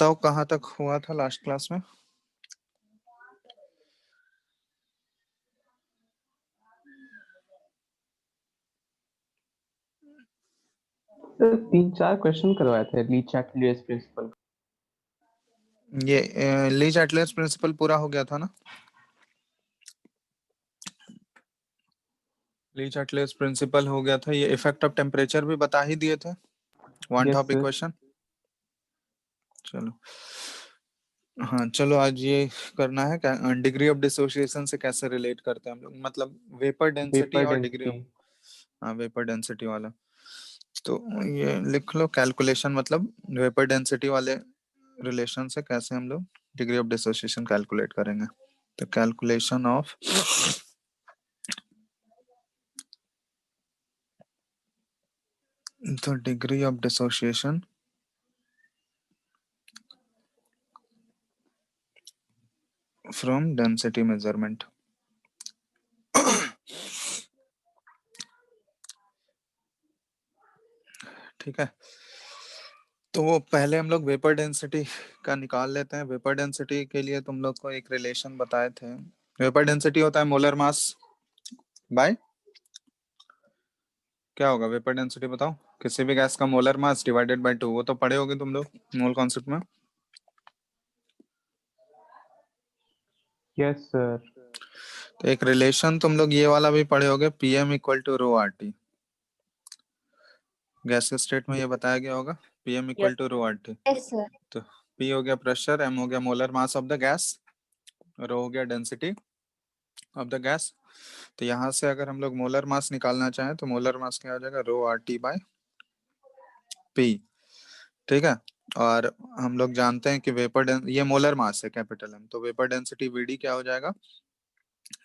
बताओ कहाँ तक हुआ था लास्ट क्लास में? सर 3-4 क्वेश्चन करवाए थे ली चैटलियर्स प्रिंसिपल। ये ली चैटलियर्स प्रिंसिपल पूरा हो गया था ना? ली चैटलियर्स प्रिंसिपल हो गया था। ये इफेक्ट ऑफ टेम्परेचर भी बता ही दिए थे, one Yes, topic sir. Question. चलो हाँ, चलो आज ये करना है डिग्री ऑफ डिसोसिएशन से कैसे रिलेट करते हैं हम लोग, मतलब वेपर डेंसिटी Vapor और डिग्री ऑफ, density. हाँ वेपर डेंसिटी वाला। तो ये लिख लो कैलकुलेशन, मतलब वेपर डेंसिटी वाले रिलेशन से कैसे हम लोग डिग्री ऑफ डिसोसिएशन कैलकुलेट करेंगे। तो calculation of the degree of dissociation from density measurement। ठीक है, तो वो पहले हम लोग वेपर डेंसिटी का निकाल लेते हैं। वेपर डेंसिटी के लिए तुम लोग को एक रिलेशन बताए थे। वेपर डेंसिटी होता है मोलर मास बाय, क्या होगा वेपर डेंसिटी बताओ? किसी भी गैस का मोलर मास डिवाइडेड बाय 2, वो तो पढ़े होगे तुम लोग मोल कॉन्सेप्ट में। Yes, sir. तो एक रिलेशन तुम लोग ये वाला भी पढ़े होगे, PM equal to rho R T. Gas के स्टेट में ये बताया गया होगा, PM equal to rho R T. Yes sir. तो पी हो गया प्रेशर, एम हो गया molar mass of the gas, rho हो गया डेंसिटी ऑफ द गैस। तो यहाँ से अगर हम लोग मोलर मास निकालना चाहें तो मोलर मास क्या हो जाएगा, rho R T by P. ठीक है, और हम लोग जानते हैं कि वेपर ये मोलर मास है कैपिटल एम, तो वेपर डेंसिटी वीडी क्या हो जाएगा,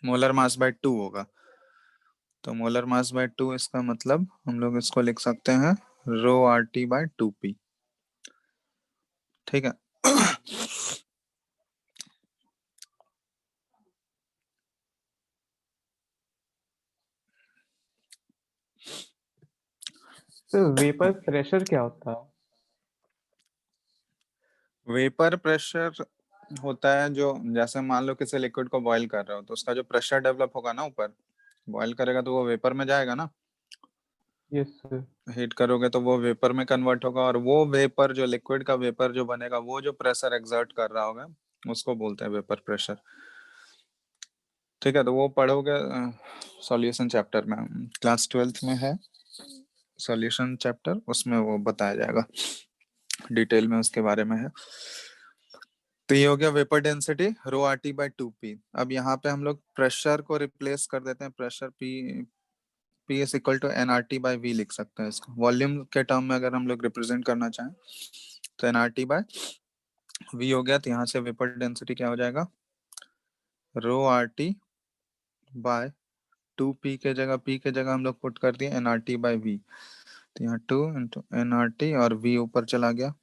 मोलर मास बाय 2 होगा। तो मोलर मास बाय 2, इसका मतलब हम लोग इसको लिख सकते हैं रो आर टी बाय 2 पी। ठीक है। तो वेपर प्रेशर क्या होता है? वेपर प्रेशर होता है जो, जैसे मान लो किसी लिक्विड को बॉईल कर रहे हो तो उसका जो प्रेशर डेवलप होगा ना ऊपर, बॉईल करेगा तो वो वेपर में जाएगा ना। Yes, sir. हीट करोगे तो वो वेपर में कन्वर्ट होगा, और वो वेपर जो लिक्विड का वेपर जो बनेगा, वो जो प्रेशर एक्सर्ट कर रहा होगा उसको बोलते हैं वेपर प्रेशर। ठीक है, तो वो पढ़ोगे सॉल्यूशन चैप्टर में, क्लास 12th में है सॉल्यूशन चैप्टर, उसमें वो बताया जाएगा डिटेल में, उसके बारे में है। तो ये हो गया vapour density rho R T by 2 P. अब यहाँ पे हम लोग प्रेशर को रिप्लेस कर देते हैं, pressure P is equal to n R T by V लिख सकते हैं इसको। वॉल्यूम के टर्म में अगर हम लोग रिप्रेजेंट करना चाहें तो n R T by V हो गया। तो यहाँ से वेपर डेंसिटी क्या हो जाएगा, rho R T by 2 P के जगह हम लोग पुट कर दिए n R T by V. तो यहाँ 2 इंटू एन आर टी और वी ऊपर चला गया।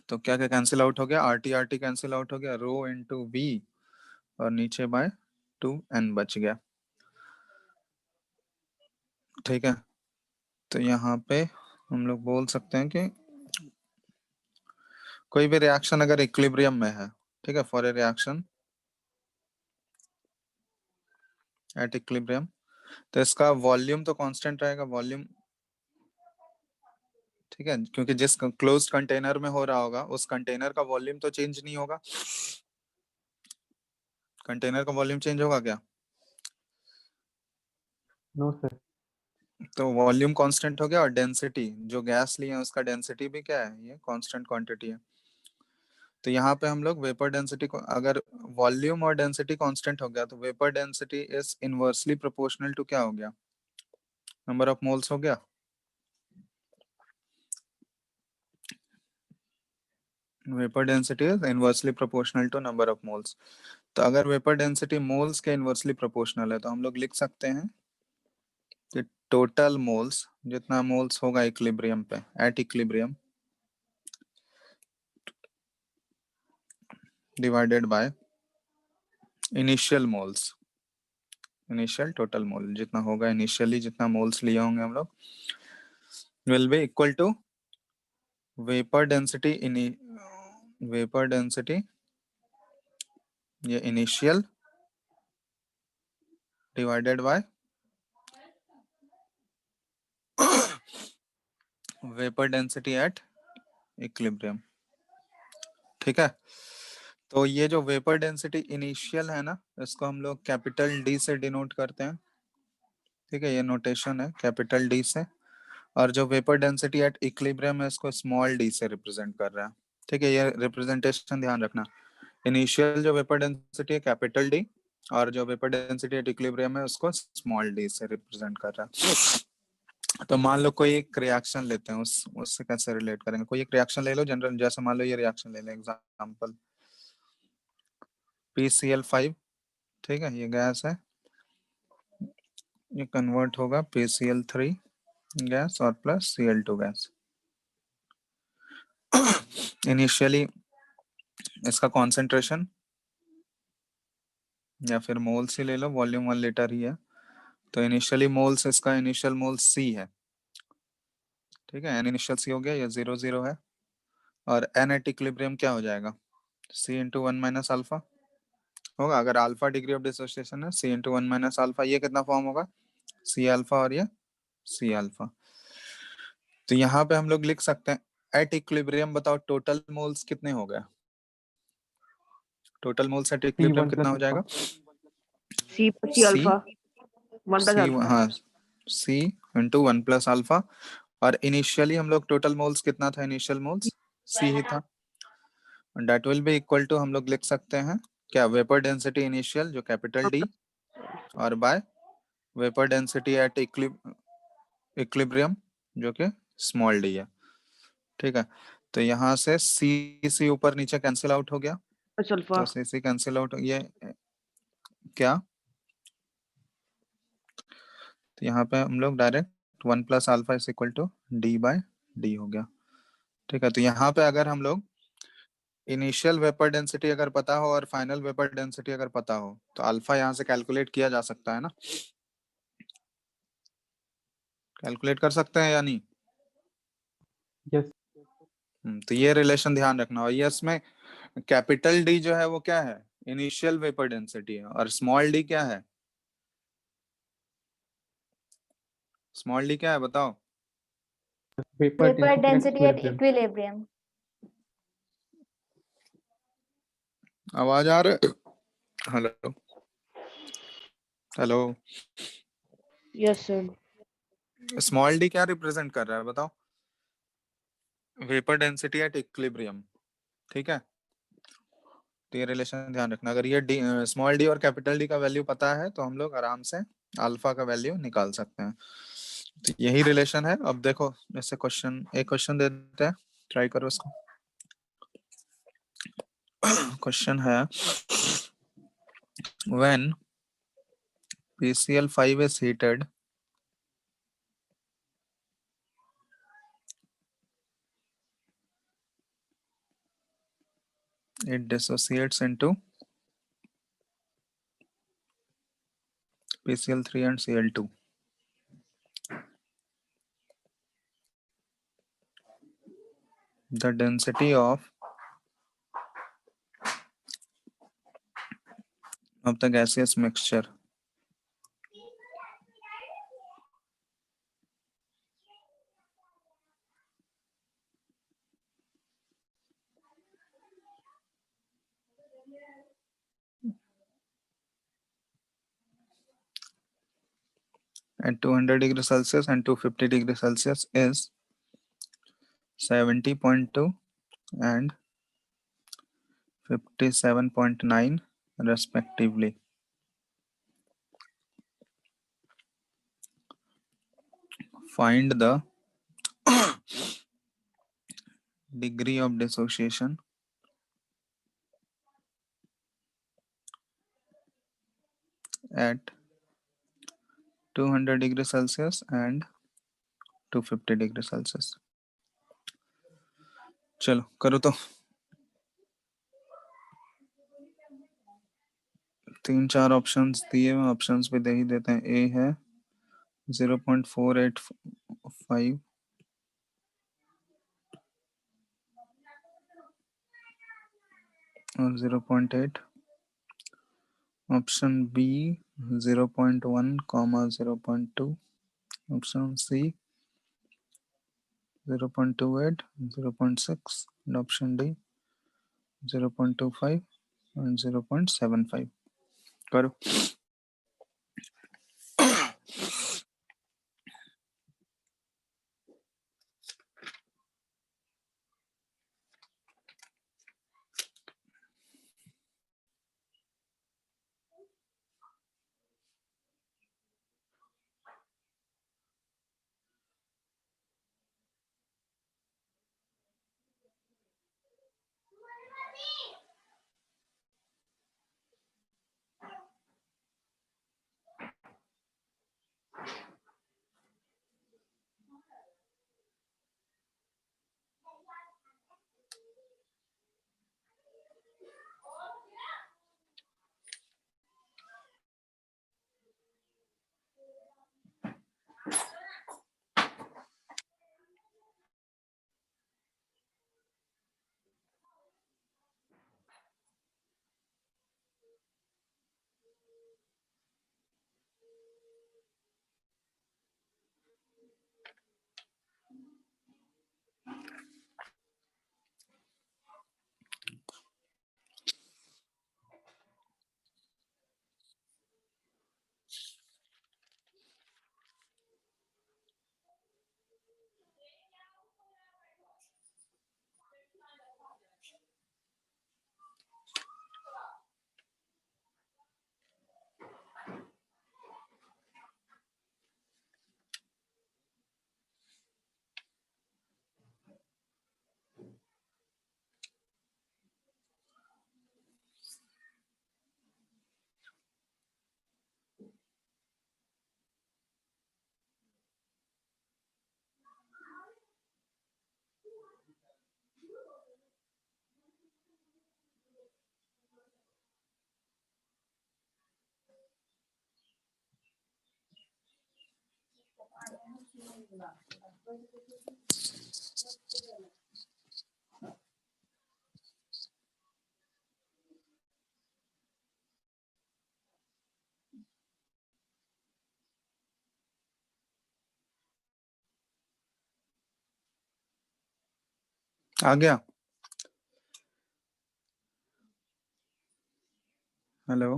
तो क्या क्या कैंसिल आउट हो गया, आर टी कैंसिल आउट हो गया, रो इंटू वी और नीचे बाय 2 एन बच गया। ठीक है, तो यहाँ पे हम लोग बोल सकते हैं कि कोई भी रिएक्शन अगर इक्विलिब्रियम में है, ठीक है, for a reaction at equilibrium, तो इसका वॉल्यूम तो कांस्टेंट रहेगा, वॉल्यूम। ठीक है, क्योंकि जिस क्लोज्ड कंटेनर में हो रहा होगा उस कंटेनर का वॉल्यूम तो चेंज नहीं होगा। कंटेनर का वॉल्यूम चेंज होगा क्या? No, sir. तो वॉल्यूम कांस्टेंट हो गया, और डेंसिटी जो गैस ली है उसका डेंसिटी भी क्या है, ये कांस्टेंट क्वांटिटी है। तो यहाँ पे हम लोग वेपर डेंसिटी को, अगर वॉल्यूम और डेंसिटी कांस्टेंट हो गया तो vapour density is inversely proportional to क्या हो गया, नंबर ऑफ मोल्स हो गया। Vapour density is inversely proportional to number of moles. तो अगर वेपर डेंसिटी मोल्स के इनवर्सली प्रोपोर्शनल है तो हम लोग लिख सकते हैं कि टोटल मोल्स, जितना मोल्स होगा इक्विलिब्रियम पे, at equilibrium, divided by initial moles, initial total mole जितना होगा, इनिशियली जितना मोल्स लिए होंगे हम लोग, will be equal to vapour density ये initial divided by vapour density at equilibrium. ठीक है, तो ये जो वेपर डेंसिटी इनिशियल है ना, इसको हम लोग कैपिटल डी से डिनोट करते हैं। ठीक है, ये नोटेशन है कैपिटल डी से, और जो वेपर डेंसिटी एट इक्विलिब्रियम है इसको स्मॉल डी से रिप्रेजेंट कर रहा है। ठीक है, ये रिप्रेजेंटेशन ध्यान रखना। इनिशियल जो वेपर डेंसिटी है कैपिटल डी, और जो वेपर डेंसिटी एट इक्विलिब्रियम है उसको स्मॉल डी से रिप्रेजेंट कर रहा है। तो मान लो कोई एक रिएक्शन लेते हैं, उससे कैसे रिलेट करेंगे। कोई एक रिएक्शन ले लो जनरल, जैसे मान लो ये रिएक्शन ले लें एग्जांपल PCl5। ठीक है, ये गैस है, ये कन्वर्ट होगा PCl3 गैस और प्लस Cl2 गैस। इनिशियली इसका कॉन्सेंट्रेशन या फिर मोल्स ही ले लो, वॉल्यूम 1 लीटर ही है, तो इनिशियली मोल्स, इसका इनिशियल मोल्स C है। ठीक है, एन इनिशियल C हो गया, ये 0 है, और एन एट इक्विलिब्रियम क्या हो जाएगा, C इंटू 1 माइनस अल्फा होगा। अगर अल्फा डिग्री ऑफ डिसोसिएशन है, C इंटू 1 माइनस अल्फा, ये कितना फॉर्म होगा, C अल्फा और ये C अल्फा। तो यहाँ पे हम लोग लिख सकते हैं एट इक्विलिब्रियम, बताओ टोटल मोल्स कितने हो गए, total moles at equilibrium C1 कितना plus हो जाएगा, C C alpha 1 plus C alpha. हाँ C इंटू 1 प्लस अल्फा, और इनिशियली हम लोग टोटल मोल्स कितना था, इनिशियल मोल्स C ही था, that will be equal to, हम लोग लिख सकते हैं क्या, वेपर डेंसिटी इनिशियल जो कैपिटल D और by vapour density at equilibrium जो कि स्मॉल d है। ठीक है, तो यहाँ से C ऊपर नीचे कैंसिल आउट हो गया, प्लस अल्फा तो C कैंसिल आउट, ये क्या, तो यहाँ पे हम लोग direct 1 plus alpha is equal to D by D हो गया। ठीक है, तो यहाँ पे अगर हम लोग इनिशियल वेपर डेंसिटी अगर पता हो और फाइनल वेपर डेंसिटी अगर पता हो, तो अल्फा यहाँ से कैलकुलेट किया जा सकता है ना, कैलकुलेट कर सकते हैं या नहीं। yes तो ये रिलेशन ध्यान रखना, और ये इसमें कैपिटल D जो है वो क्या है, इनिशियल वेपर डेंसिटी है, और स्मॉल d क्या है, स्मॉल d क्या है बताओ, vapor Vapor density at density at equilibrium. equilibrium. आवाज आ रहा है, hello hello, yes sir. Small d क्या रिप्रेजेंट कर रहा है बताओ, वेपर डेंसिटी एट इक्विलिब्रियम। ठीक है, तो ये रिलेशन ध्यान रखना, अगर ये स्मॉल d और कैपिटल D का वैल्यू पता है तो हम लोग आराम से अल्फा का वैल्यू निकाल सकते हैं। तो यही रिलेशन है। अब देखो जैसे क्वेश्चन, एक क्वेश्चन दे देते हैं, ट्राई करो इसको। क्वेश्चन है when PCl5 is heated it dissociates into PCl3 and Cl2. The density of the gaseous mixture at 200 degrees Celsius and 250 degrees Celsius is 70.2 and 57.9 respectively. Find the degree of dissociation at 200 degrees Celsius and 250 degrees Celsius. चलो करो तो, 3-4 options दिए हुए, options भी दे ही देते हैं। ए है 0.485, 0.8. Option B 0.1, 0.2. Option C 0.28, 0.6, and option D 0.25 and 0.75. करो. आ गया. Hello.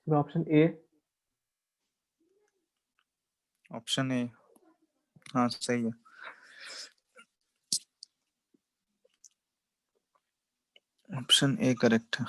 Option A. Option A. हाँ सही है. ऑप्शन ए करेक्ट है.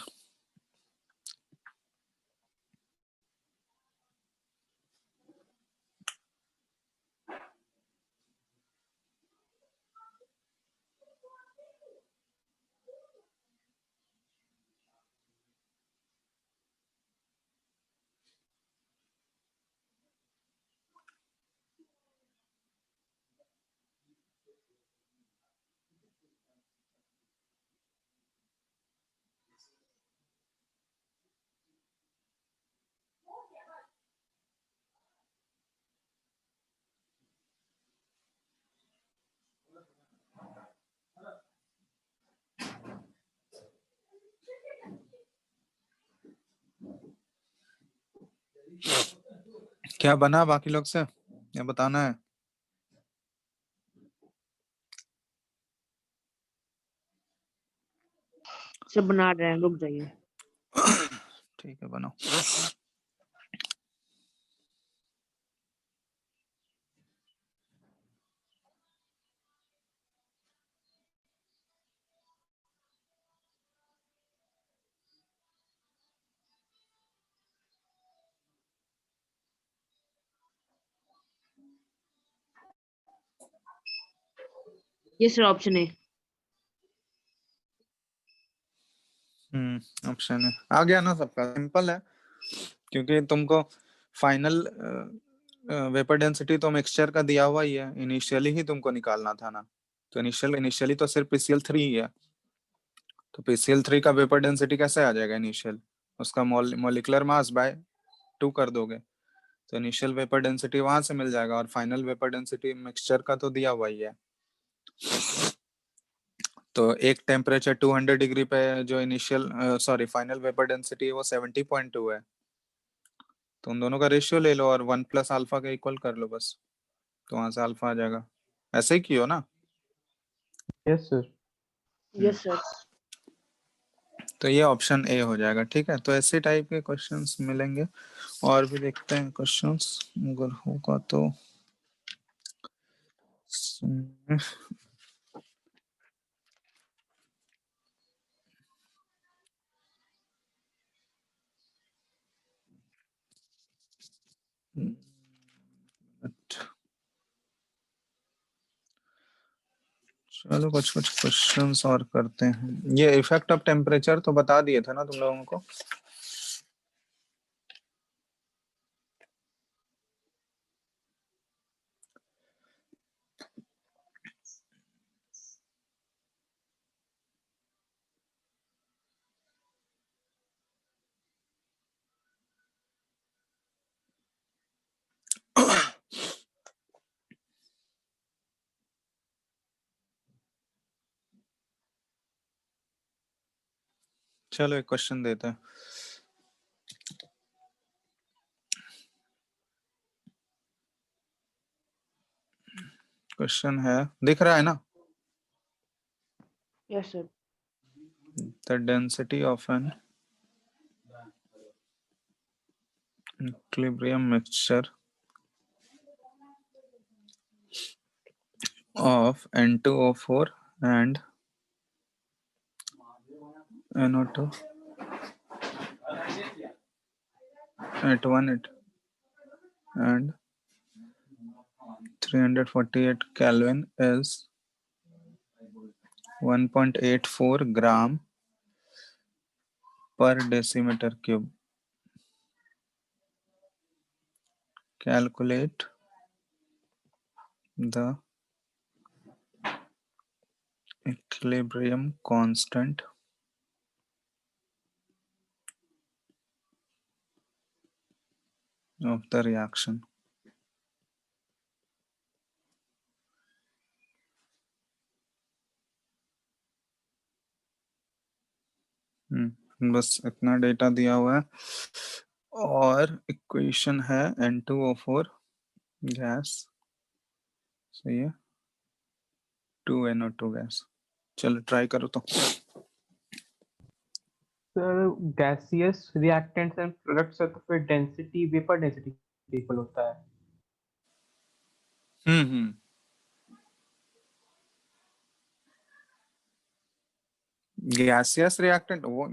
क्या बना बाकी लोग से, ये बताना है। सब बना रहे हैं, रुक जाइए। ठीक है, बनाओ। ये सर ऑप्शन है। ऑप्शन है, आ गया ना सबका, सिंपल है। क्योंकि तुमको फाइनल वेपर डेंसिटी तो मिक्सचर का दिया हुआ ही है, इनिशियली ही तुमको निकालना था ना। तो इनिशियली तो सिर्फ PCl3 ही है। तो PCl3 का वेपर डेंसिटी कैसे आ जाएगा इनिशियल, उसका मॉलिक्यूलर मास बाय 2 कर दोगे, तो इनिशियल वेपर डेंसिटी वहां से मिल जाएगा। और फाइनल वेपर डेंसिटी मिक्सचर का तो दिया हुआ ही है। तो एक टेम्परेचर 200 डिग्री पे जो इनिशियल फाइनल वेपर डेंसिटी है वो 70.2 है। तो उन दोनों का रेशियो ले लो और 1 प्लस अल्फा का इक्वल कर लो बस, तो वहां से अल्फा आ जाएगा। ऐसे ही कियो ना। Yes sir. Yes sir. तो ये ऑप्शन ए हो जाएगा। ठीक है, तो ऐसे टाइप के क्वेश्चंस मिलेंगे। और भी देखते हैं क्वेश्चंस, अगर होगा तो। चलो कुछ कुछ क्वेश्चंस और करते हैं। ये इफेक्ट ऑफ टेम्परेचर तो बता दिए थे ना तुम लोगों को। चलो एक क्वेश्चन देते हैं। क्वेश्चन है, दिख रहा है ना। Yes sir. The density of an equilibrium mixture of N2O4 and NO2 at 1 and 348 Kelvin is 1.84 gram per decimeter cube. Calculate the equilibrium constant of the reaction. बस इतना डेटा दिया हुआ है। और इक्वेशन है N2O4 गैस, सही है, 2NO2 gas. चलो ट्राई करो तो। Sir gaseous reactants and products है तो फिर डेंसिटी वेपर डेंसिटी इक्वल होता है। हम्म गैसियस रिएक्टेंट वो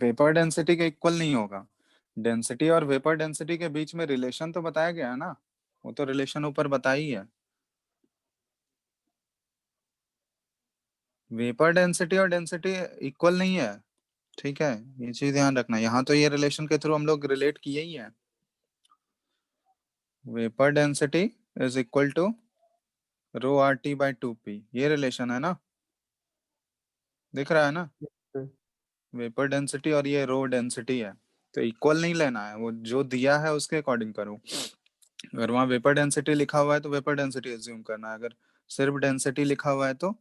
वेपर डेंसिटी के इक्वल नहीं होगा। डेंसिटी और वेपर डेंसिटी के बीच में रिलेशन तो बताया गया है ना, वो तो रिलेशन ऊपर बताई है। वेपर डेंसिटी और डेंसिटी इक्वल नहीं है, ठीक है, ये चीज ध्यान रखना। यहाँ तो ये रिलेशन के थ्रू हम लोग रिलेट किए ही है। Vapour density is equal to ρRT/2P, ये रिलेशन है ना, दिख रहा है ना। वेपर डेंसिटी और ये रो डेंसिटी है, तो इक्वल नहीं लेना है, वो जो दिया है उसके अकॉर्डिंग करो। अगर वहाँ वेपर डेंसिटी लिखा हुआ है तो वेपर डेंसिटी एज्यूम करना है, अगर सिर्फ डेंसिटी लिखा हुआ है तो।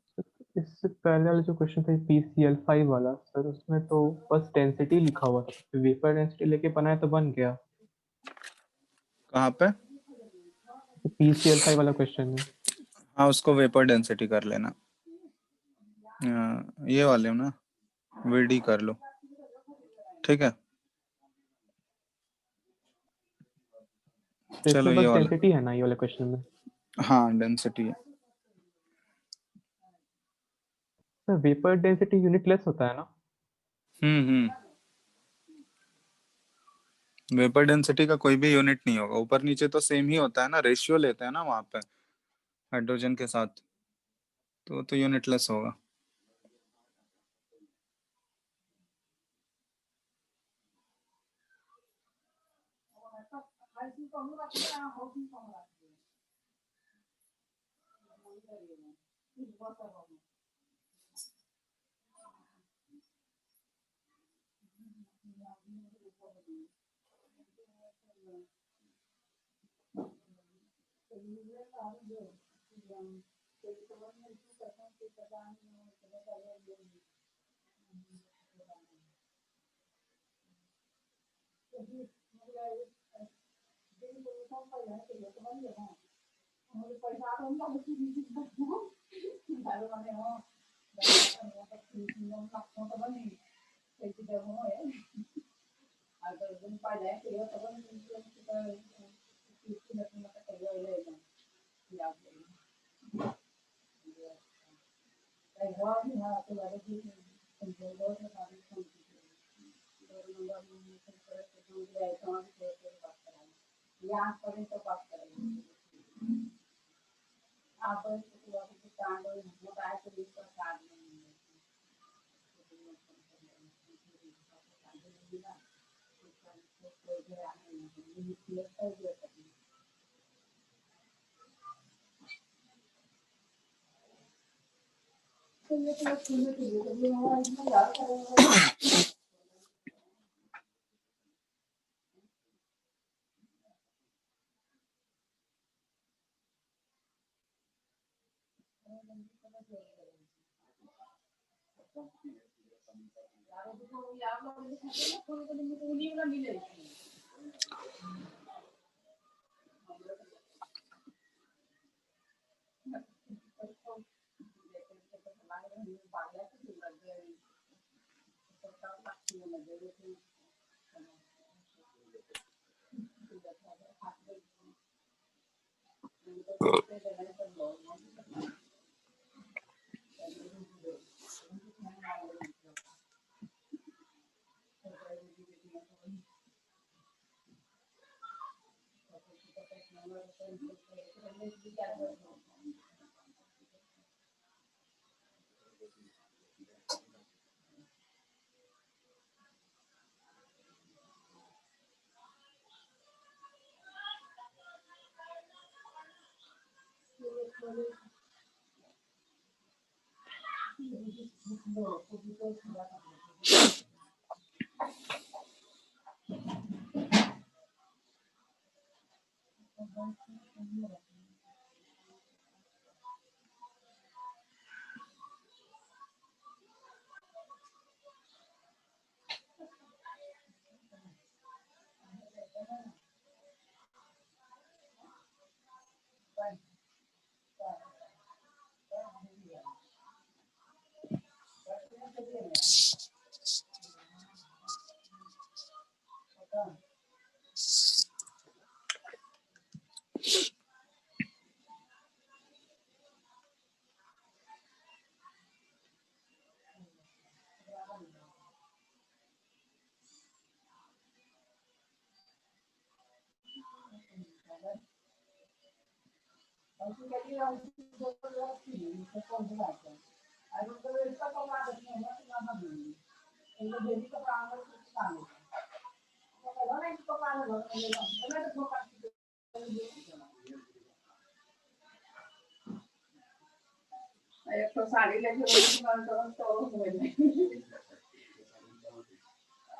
इससे पहले वाला जो क्वेश्चन था PCl5 वाला सर, उसमें तो बस डेंसिटी लिखा हुआ था, वेपर डेंसिटी लेके बनाया तो बन गया। कहाँ पे? PCl5 वाला क्वेश्चन है। हाँ, उसको वेपर डेंसिटी कर लेना। ये वाले ना VD कर लो, ठीक है। तो चलो इसमें ये बस वाला, डेंसिटी है ना ये वाले क्वेश्चन में? हाँ डेंसिटी है। तो वेपर डेंसिटी यूनिटलेस होता है ना? वेपर डेंसिटी का कोई भी यूनिट नहीं होगा, ऊपर नीचे तो सेम ही होता है ना, रेशियो लेते हैं ना वहाँ पे हाइड्रोजन के साथ, तो यूनिटलेस होगा।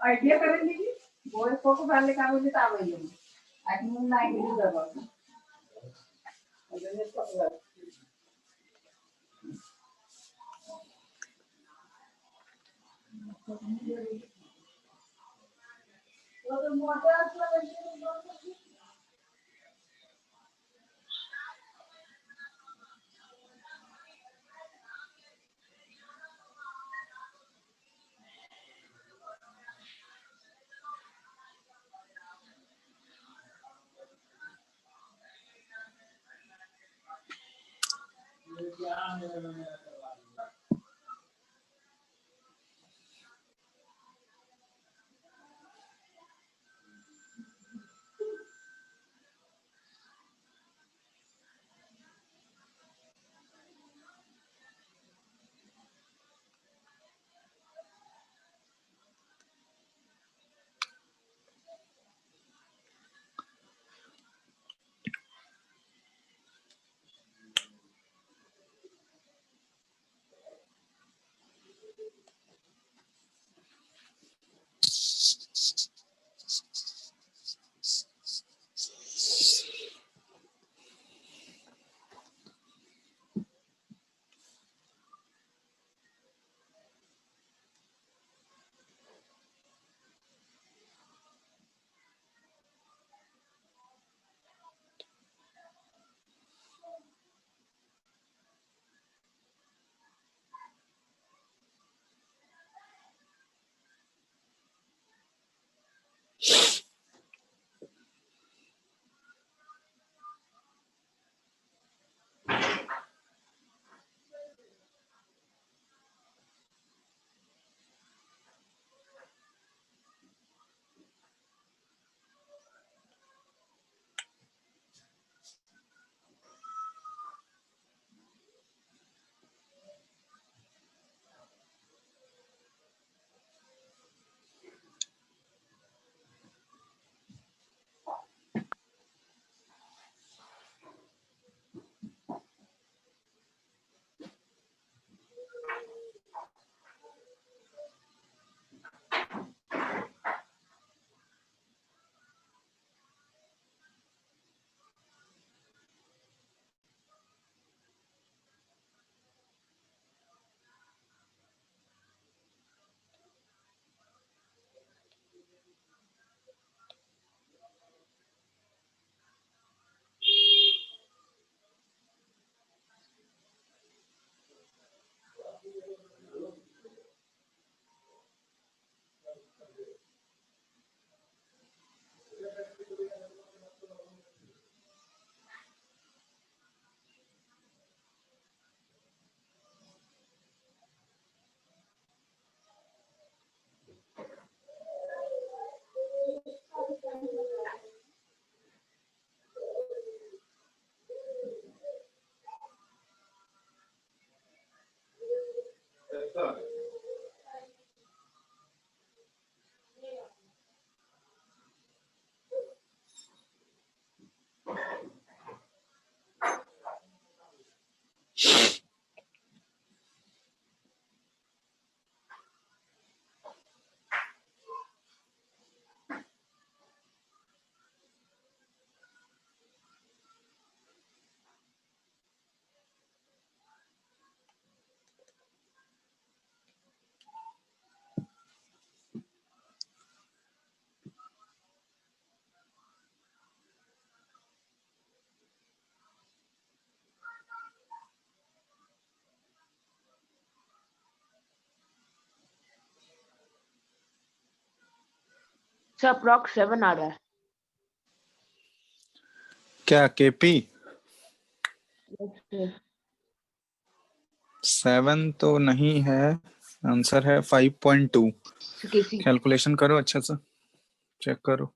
आयडिया करेंगे कि वो इसको को पहले काम में ताव है आज मुंह ना ही दबा अगर इसको तो मोटा सर अप्रॉक्स 7 आ रहा है। क्या केपी? Yes, sir. 7 तो नहीं है, आंसर है 5.2। So KC. कैलकुलेशन करो अच्छे से, चेक करो।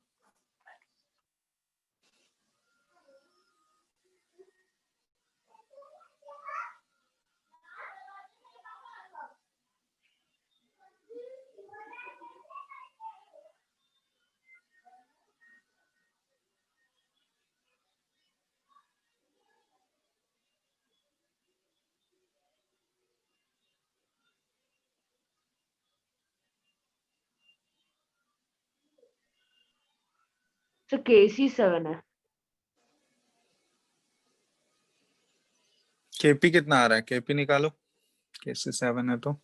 So KC 7 है। केपी कितना आ रहा है? केपी निकालो। केसी 7 है तो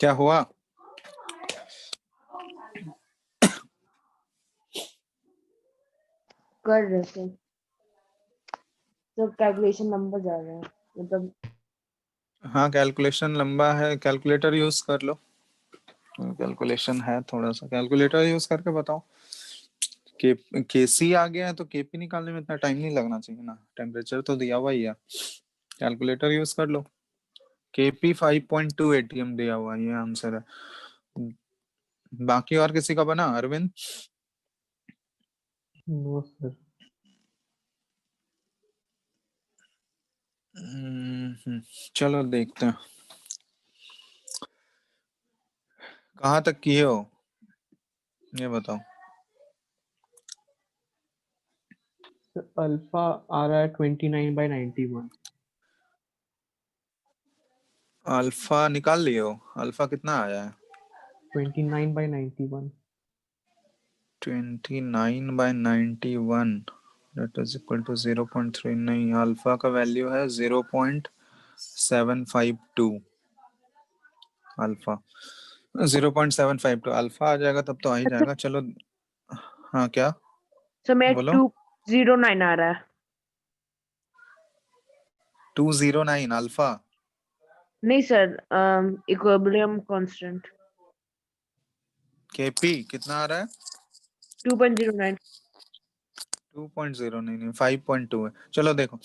क्या हुआ? कर रहे थे तो कैलकुलेशन नंबर जा रहा है मतलब हाँ कैलकुलेशन लंबा है, कैलकुलेटर यूज कर लो। कैलकुलेशन है थोड़ा सा, कैलकुलेटर यूज करके बताओ। के केसी आ गया है तो केपी निकालने में इतना टाइम नहीं लगना चाहिए ना, टेम्परेचर तो दिया हुआ ही है। कैलकुलेटर यूज कर लो। केपी 5.2 एटीएम दिया हुआ है, ये आंसर है। बाकी और किसी का बना अरविंद? No sir. चलो देखते हैं कहाँ तक किए हो, ये बताओ। अल्फा आ रहा है 29/91। अल्फा निकाल लिए हो? अल्फा कितना आया है? 29/91। 29/91 that is equal to 0.3। नहीं, अल्फा का वैल्यू है 0.752। अल्फा 0.752 अल्फा आ जाएगा तब तो आ ही अच्छा जाएगा। चलो हाँ क्या सर मैं बोलो? 209 आ रहा है 209 अल्फा। नहीं सर इक्विलिब्रियम कांस्टेंट केपी कितना आ रहा है? 2.09 2.0 नहीं 5.2 है। चलो देखो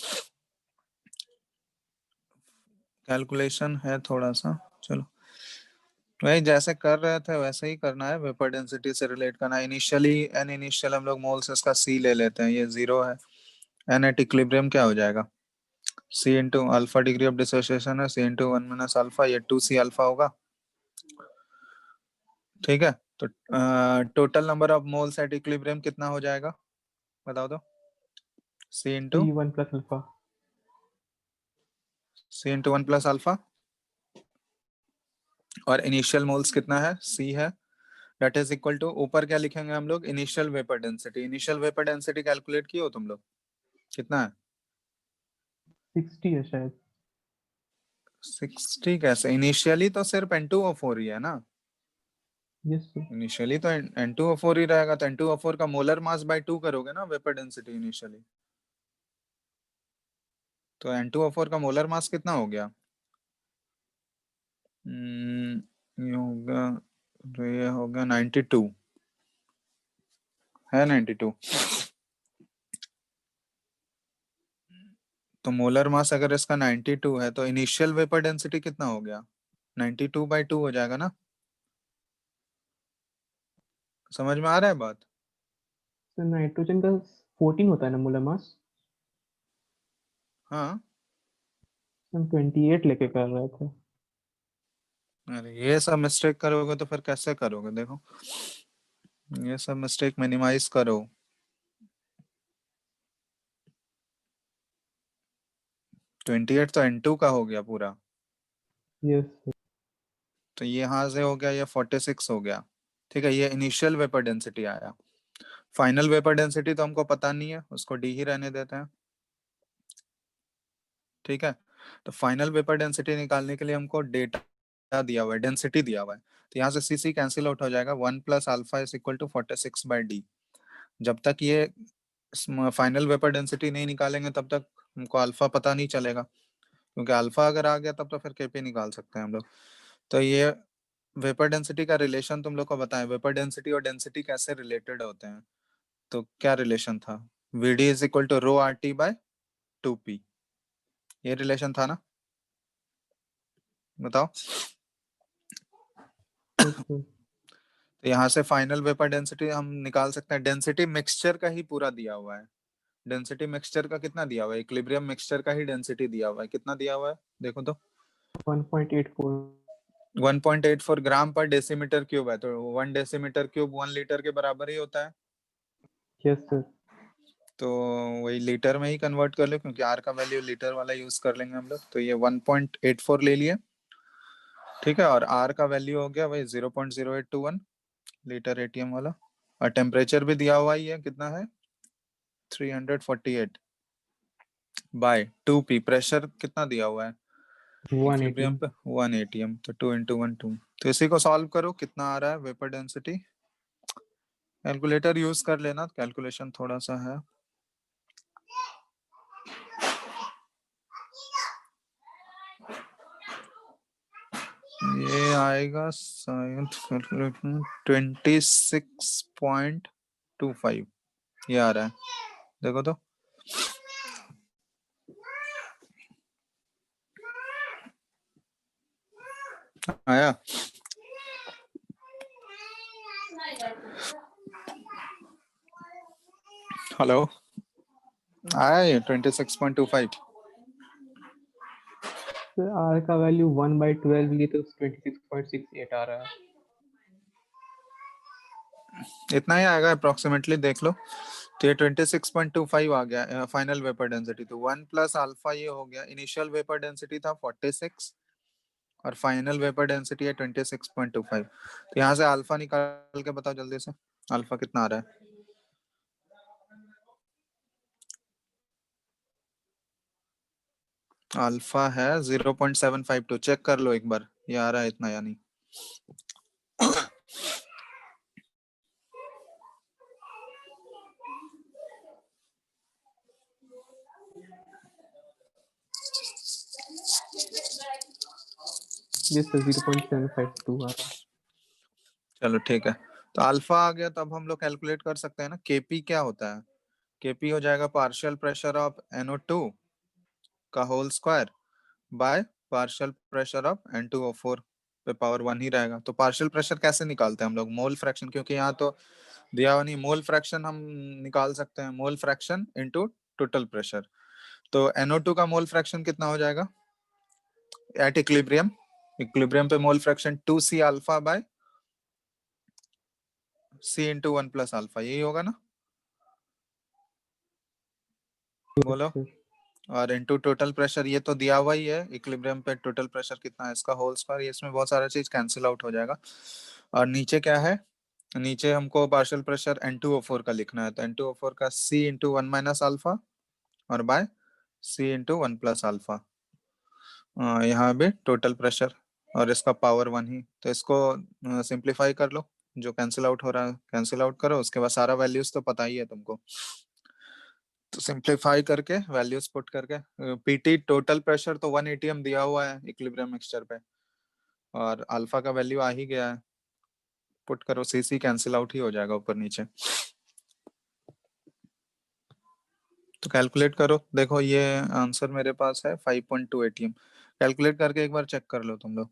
कैलकुलेशन है थोड़ा सा, चलो वही जैसे कर रहे थे वैसे ही करना है। वेपर डेंसिटी से रिलेट करना है। इनिशियली एन इनिशियल हम लोग मोल्स इसका सी ले लेते हैं, ये 0 है। एन एट इक्विलिब्रियम क्या हो जाएगा? C into alpha, degree of dissociation है सी इंटू 1 - अल्फा, ये 2c अल्फा होगा। ठीक है, तो total number of moles at equilibrium कितना हो जाएगा बताओ तो? C into C1 plus alpha. 1 + alpha, और इनिशियल मोल्स कितना है? सी है। दैट इज इक्वल टू, ऊपर क्या लिखेंगे हम लोग? Initial vapour density. Initial vapour density calculate किए हो तुम लोग? कितना है? 60 है शायद। 60 कैसे? इनिशियली तो सिर्फ N2O4 ही है ना। Yes sir. इनिशियली तो N2O4 ही रहेगा, तो N2O4 का मोलर मास बाय 2 करोगे ना वेपर डेंसिटी इनिशियली। तो N2O4 का मोलर मास कितना हो गया? ये होगा, तो ये होगा 92 है, 92। तो मोलर मास अगर इसका 92 है तो इनिशियल वेपर डेंसिटी कितना हो गया? 92/2 हो जाएगा ना। समझ में आ रहा है बात? सर नाइट्रोजन का 14 होता है ना मोलर मास। हाँ। हम 28 लेके कर रहे थे। अरे ये सब मिस्टेक करोगे तो फिर कैसे करोगे? देखो ये सब मिस्टेक मिनिमाइज करो। 28 तो N2 का हो गया पूरा। Yes sir. तो ये यहाँ से हो गया, ये 46 हो गया। ठीक है, ये इनिशियल वेपर डेंसिटी आया। फाइनल वेपर डेंसिटी तो हमको पता नहीं है, उसको डी ही रहने देते हैं। ठीक है, तो फाइनल वेपर डेंसिटी निकालने के लिए हमको डेटा दिया हुआ है, डेंसिटी दिया हुआ है। तो यहाँ से सी सी कैंसिल आउट हो जाएगा। 1 + alpha is equal to 46/d। जब तक ये फाइनल वेपर डेंसिटी नहीं निकालेंगे तब तक हमको अल्फा पता नहीं चलेगा, क्योंकि अल्फा अगर आ गया तब तो फिर केपी निकाल सकते हैं हम लोग। तो ये वेपर डेंसिटी का रिलेशन तुम लोग को बताएं, वेपर डेंसिटी और डेंसिटी कैसे रिलेटेड होते हैं। तो क्या रिलेशन था? VD is equal to rho RT by 2p, ये रिलेशन था ना, बताओ। Yes sir. तो यहाँ से फाइनल वेपर डेंसिटी हम निकाल सकते हैं। डेंसिटी मिक्सचर का ही पूरा दिया हुआ है। डेंसिटी मिक्सचर का कितना दिया हुआ है? इक्विलिब्रियम मिक्सचर का ही डेंसिटी दिया हुआ है। कितना दिया हुआ है देखो तो? 1.84। 1.84 ग्राम पर डेसीमीटर क्यूब है। तो 1 डेसीमीटर क्यूब 1 लीटर के बराबर ही होता है। Yes sir. तो वही लीटर में ही कन्वर्ट कर लो, क्योंकि आर का वैल्यू लीटर वाला यूज कर लेंगे हम लोग। तो ये 1.84 ले लिए। ठीक है, और आर का वैल्यू हो गया वही 0.0821 लीटर एटीएम वाला। और टेम्परेचर भी दिया हुआ ही है, कितना है? 348 बाय 2p। प्रेशर कितना दिया हुआ है? 1 इक्विलिब्रियम ATM. पे 1 ATM, तो 2 into 1 2। तो इसी को सॉल्व करो, कितना आ रहा है वेपर डेंसिटी। कैलकुलेटर यूज कर लेना, कैलकुलेशन थोड़ा सा है। ये आएगा शायद 26.25 ये आ रहा है, देखो तो। आया? हेलो, आया ये 26.25। तो R का वैल्यू 1/12 लिए तो 26.68 आ रहा है. इतना ही आएगा अप्रोक्सीमेटली, देख लो। तो ये 26.25 आ गया फाइनल वेपर डेंसिटी। तो 1 प्लस अल्फा ये हो गया, इनिशियल वेपर डेंसिटी था 46 और फाइनल वेपर डेंसिटी है 26.25। तो यहाँ से अल्फा निकाल के बताओ जल्दी से, अल्फा कितना आ रहा है। अल्फा है 0.752, चेक कर लो एक बार, ये आ रहा है इतना या नहीं। ये 0.752 आ रहा है. चलो ठीक है, तो अल्फा आ गया, तो अब हम लोग कैलकुलेट कर सकते हैं ना केपी क्या होता है। केपी हो जाएगा पार्शियल प्रेशर ऑफ NO2 का whole square by partial pressure of N2O4 पे पावर 1 ही रहेगा। तो पार्शियल प्रेशर कैसे निकालते हैं हम लोग, मोल फ्रैक्शन, क्योंकि यहाँ तो दिया हुआ नहीं, मोल फ्रैक्शन हम निकाल सकते हैं, mole fraction into total pressure. तो NO2 का मोल फ्रैक्शन कितना हो जाएगा एट इक्विलिब्रियम, इक्विलिब्रियम पे mole fraction 2C alpha by C into 1 plus alpha, यही होगा ना, बोलो। Sir. और इनटू टोटल प्रेशर, ये तो दिया हुआ ही है, इक्विलिब्रियम पे टोटल प्रेशर कितना है इसका होल स्क्वायर, ये इसमें बहुत सारा चीज कैंसिल आउट हो जाएगा। और नीचे क्या है, नीचे हमको पार्शियल प्रेशर N2O4 का लिखना है, तो N2O4 का C इंटू 1 माइनस अल्फा और by C into 1 plus alpha. यहाँ भी टोटल प्रेशर और इसका पावर 1 ही, तो इसको सिंप्लीफाई कर लो, जो कैंसिल आउट हो रहा है कैंसिल आउट करो, उसके बाद सारा वैल्यूज तो पता ही है तुमको। तो सिंप्लीफाई करके वैल्यूज पुट करके पीटी टोटल प्रेशर तो 1 ATM दिया हुआ है इक्विलिब्रियम मिक्सचर पे, और अल्फा का वैल्यू आ ही गया है, पुट करो, सीसी कैंसिल आउट ही हो जाएगा ऊपर नीचे। तो कैलकुलेट करो, देखो ये आंसर मेरे पास है 5.2 ATM। कैलकुलेट करके एक बार चेक कर लो तुम लोग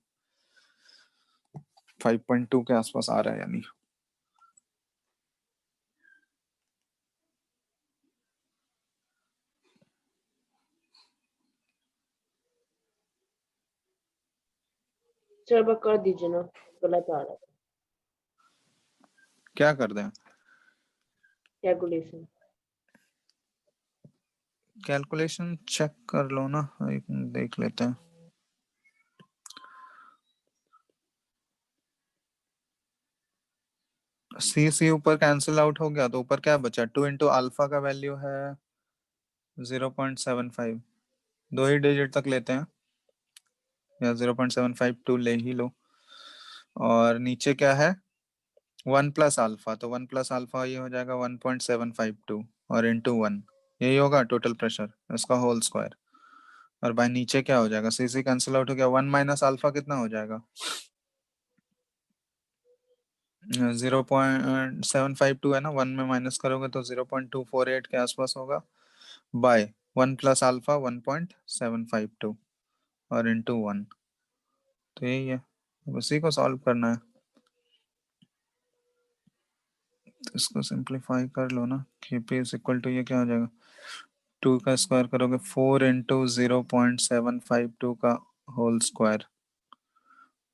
5.2 के आसपास आ रहा है या नहीं। चलो कर दीजिए ना, गलत आ रहा है क्या कर दें, कैलकुलेशन। कैलकुलेशन चेक कर लो ना, एक देख लेते हैं। सी सी ऊपर कैंसिल आउट हो गया, तो ऊपर क्या बचा, 2 इंटू अल्फा का वैल्यू है 0.75, दो ही डिजिट तक लेते हैं, या 0.752 ले ही लो। और नीचे क्या है 1 प्लस अल्फा, तो 1 प्लस अल्फा ये हो जाएगा 1.752 और इंटू 1, यही होगा टोटल प्रेशर, इसका होल स्क्वायर। और बाय नीचे क्या हो जाएगा, सी सी कैंसिल आउट हो गया, 1 माइनस अल्फा कितना हो जाएगा 0.752 है ना, 1 में माइनस करोगे तो 0.248 के आसपास होगा, बाय 1 प्लस अल्फा 1.752 और इंटू 1, तो यही है, उसी को सॉल्व करना है। तो इसको सिंप्लीफाई कर लो ना, Kp इज इक्वल टू, ये क्या हो जाएगा, 2 का स्क्वायर करोगे 4 इंटू 0.752 का होल स्क्वायर,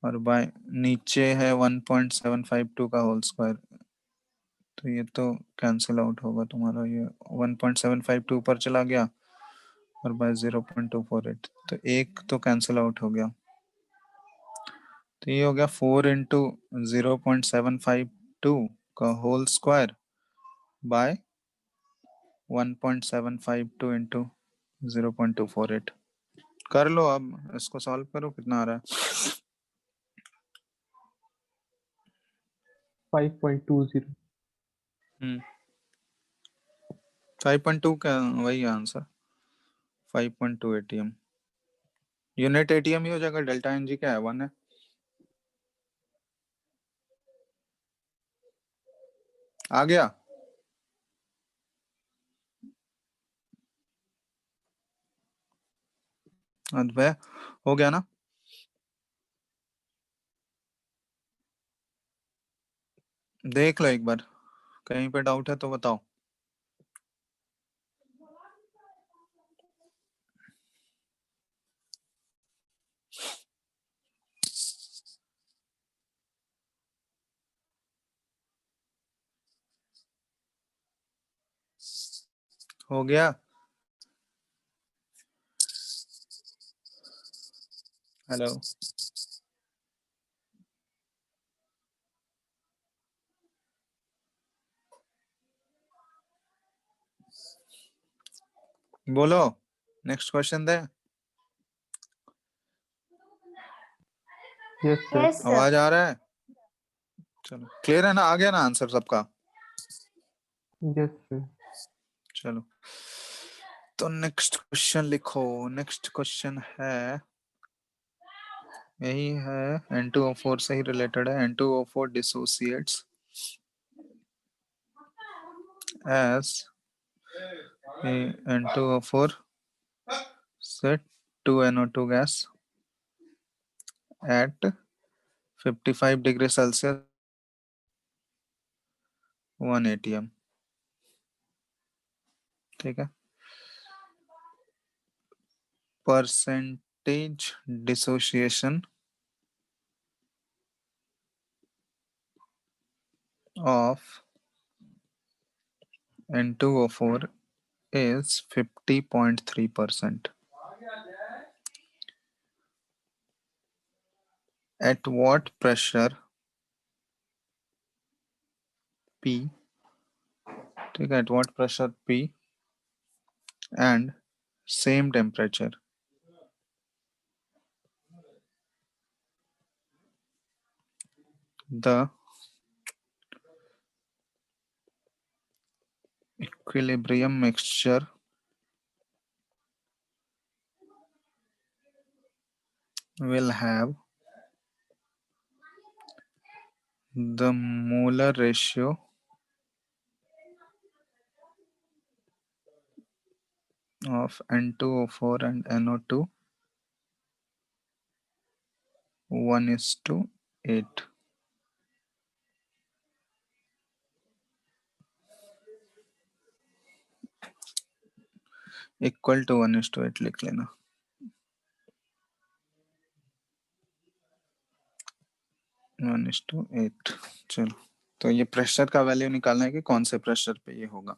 और बाय नीचे है 1.752 का होल स्क्वायर, तो ये तो कैंसिल आउट होगा तुम्हारा, ये 1.752 ऊपर चला गया और बाय 0.248, तो एक तो कैंसिल आउट हो गया, तो ये हो गया 4 इंटू 0.752 का होल स्क्वायर बाय 1.752 इंटू 0.248, कर लो, अब इसको सॉल्व करो, कितना आ रहा है? 5.20। 5.2 का वही आंसर, 5.2 ATM। यूनिट ATM ही हो जाएगा, डेल्टा NG क्या है, 1 है। आ गया? अद्वय हो गया ना? देख लो एक बार, कहीं पे डाउट है तो बताओ। हो गया? हेलो, बोलो, नेक्स्ट क्वेश्चन दे। Yes sir. Yes sir. आवाज आ रहा है? चलो, क्लियर है ना? आ गया ना आंसर सबका? Yes sir. चलो, तो नेक्स्ट क्वेश्चन लिखो। नेक्स्ट क्वेश्चन है, यही है, N2O4 से ही रिलेटेड है। N2O4 डिसोसिएट्स as N2O4 से 2NO2 gas at 55 degree Celsius 1 ATM। ठीक है, percentage dissociation of N2O4 is 50.3%. At what pressure P, ठीक है, at what pressure P and same temperature the equilibrium mixture will have the molar ratio of N2O4 and NO2 1:8। Equal to 1:8 लिख लेना। 1:8। चलो, तो ये pressure का value निकालना है कि कौन से प्रेशर पे ये होगा।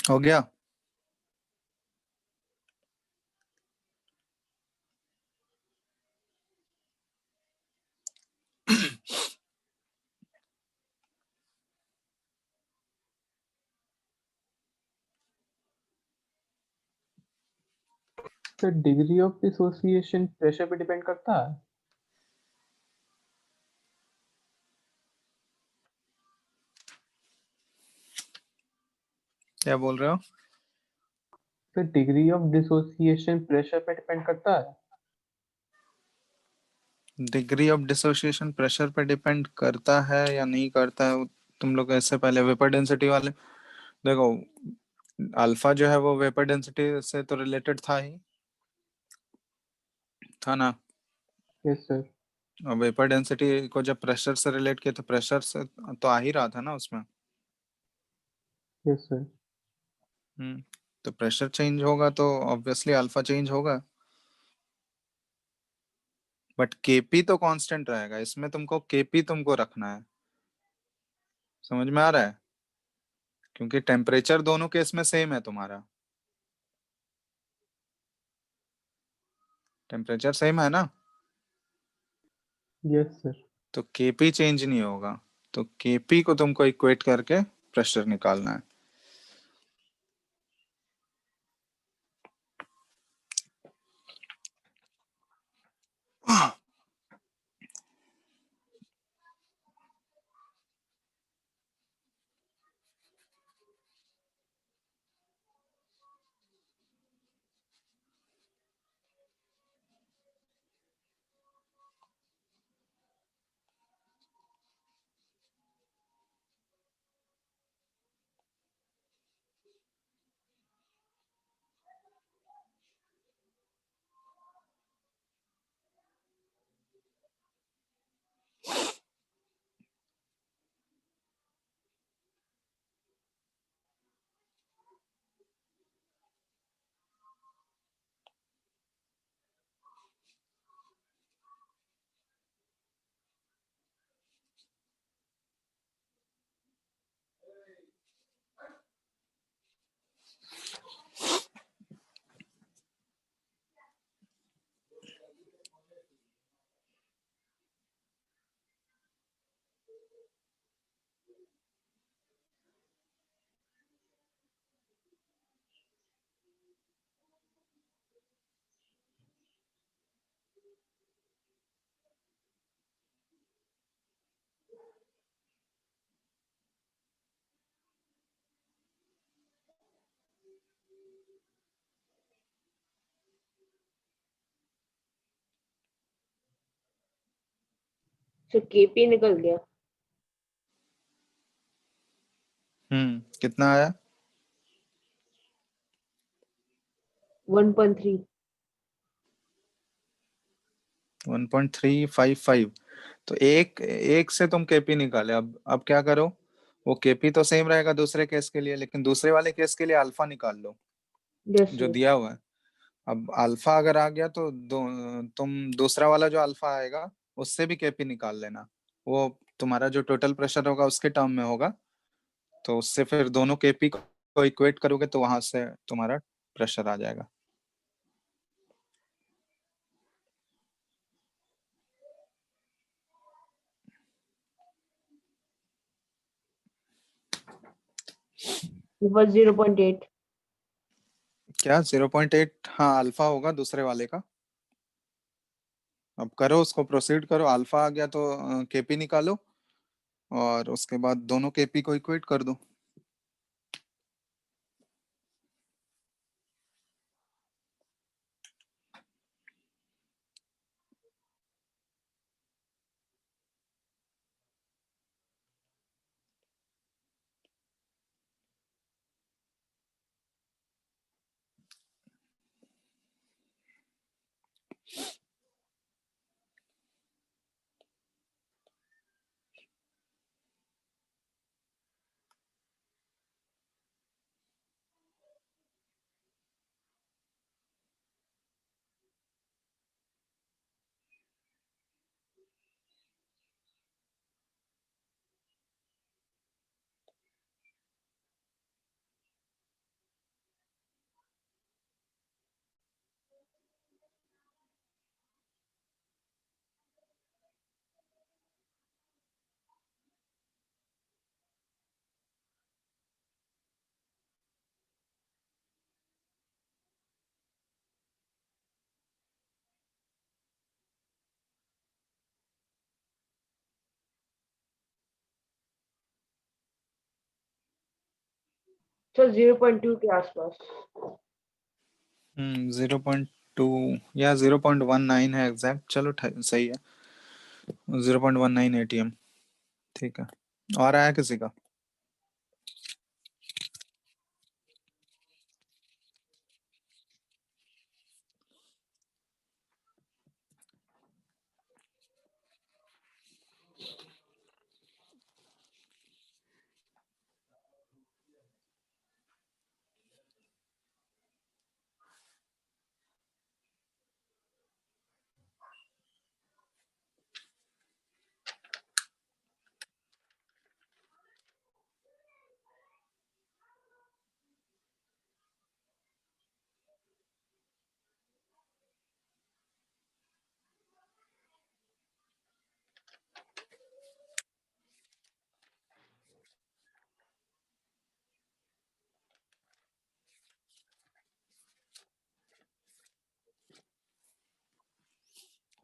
हो गया? तो डिग्री ऑफ डिसोसिएशन प्रेशर पे डिपेंड करता है? क्या बोल रहे हो? तो डिग्री ऑफ डिसोसिएशन प्रेशर पे डिपेंड करता है? डिग्री ऑफ डिसोसिएशन प्रेशर पे डिपेंड करता है या नहीं करता है, तुम लोग ऐसे पहले वेपर डेंसिटी वाले देखो, अल्फा जो है वो वेपर डेंसिटी से तो रिलेटेड था ही, था ना? Yes sir. और वेपर डेंसिटी को जब प्रेशर से रिलेट किया तो प्रेशर से तो आ ही रहा था ना उसमें। Yes sir. तो प्रेशर चेंज होगा तो ऑब्वियसली अल्फा चेंज होगा, बट केपी तो कांस्टेंट रहेगा, इसमें तुमको केपी तुमको रखना है, समझ में आ रहा है? क्योंकि टेम्परेचर दोनों केस में सेम है तुम्हारा, टेम्परेचर सेम है ना, यस सर। तो केपी चेंज नहीं होगा, तो केपी को तुमको इक्वेट करके प्रेशर निकालना है। तो केपी निकल गया। कितना आया? 1.3। 1.355। तो एक एक से तुम केपी निकाले। अब क्या करो, वो केपी तो सेम रहेगा दूसरे केस के लिए, लेकिन दूसरे वाले केस के लिए अल्फा निकाल लो यस जो यस। दिया हुआ है। अब अल्फा अगर आ गया तो तुम दूसरा वाला जो अल्फा आएगा उससे भी केपी निकाल लेना। वो तुम्हारा जो टोटल प्रेशर होगा उसके टर्म में होगा, तो उससे फिर दोनों केपी को इक्वेट करोगे तो वहां से तुम्हारा प्रेशर आ जाएगा। बस 0.8। क्या 0.8? हाँ, अल्फा होगा दूसरे वाले का। अब करो, उसको प्रोसीड करो। अल्फा आ गया तो केपी निकालो, और उसके बाद दोनों केपी को इक्वेट कर दो। तो 0.2 के आसपास। 0.2 या 0.19 है एग्जैक्ट। चलो सही है, 0.19 एटीएम। ठीक है, और आया किसी का?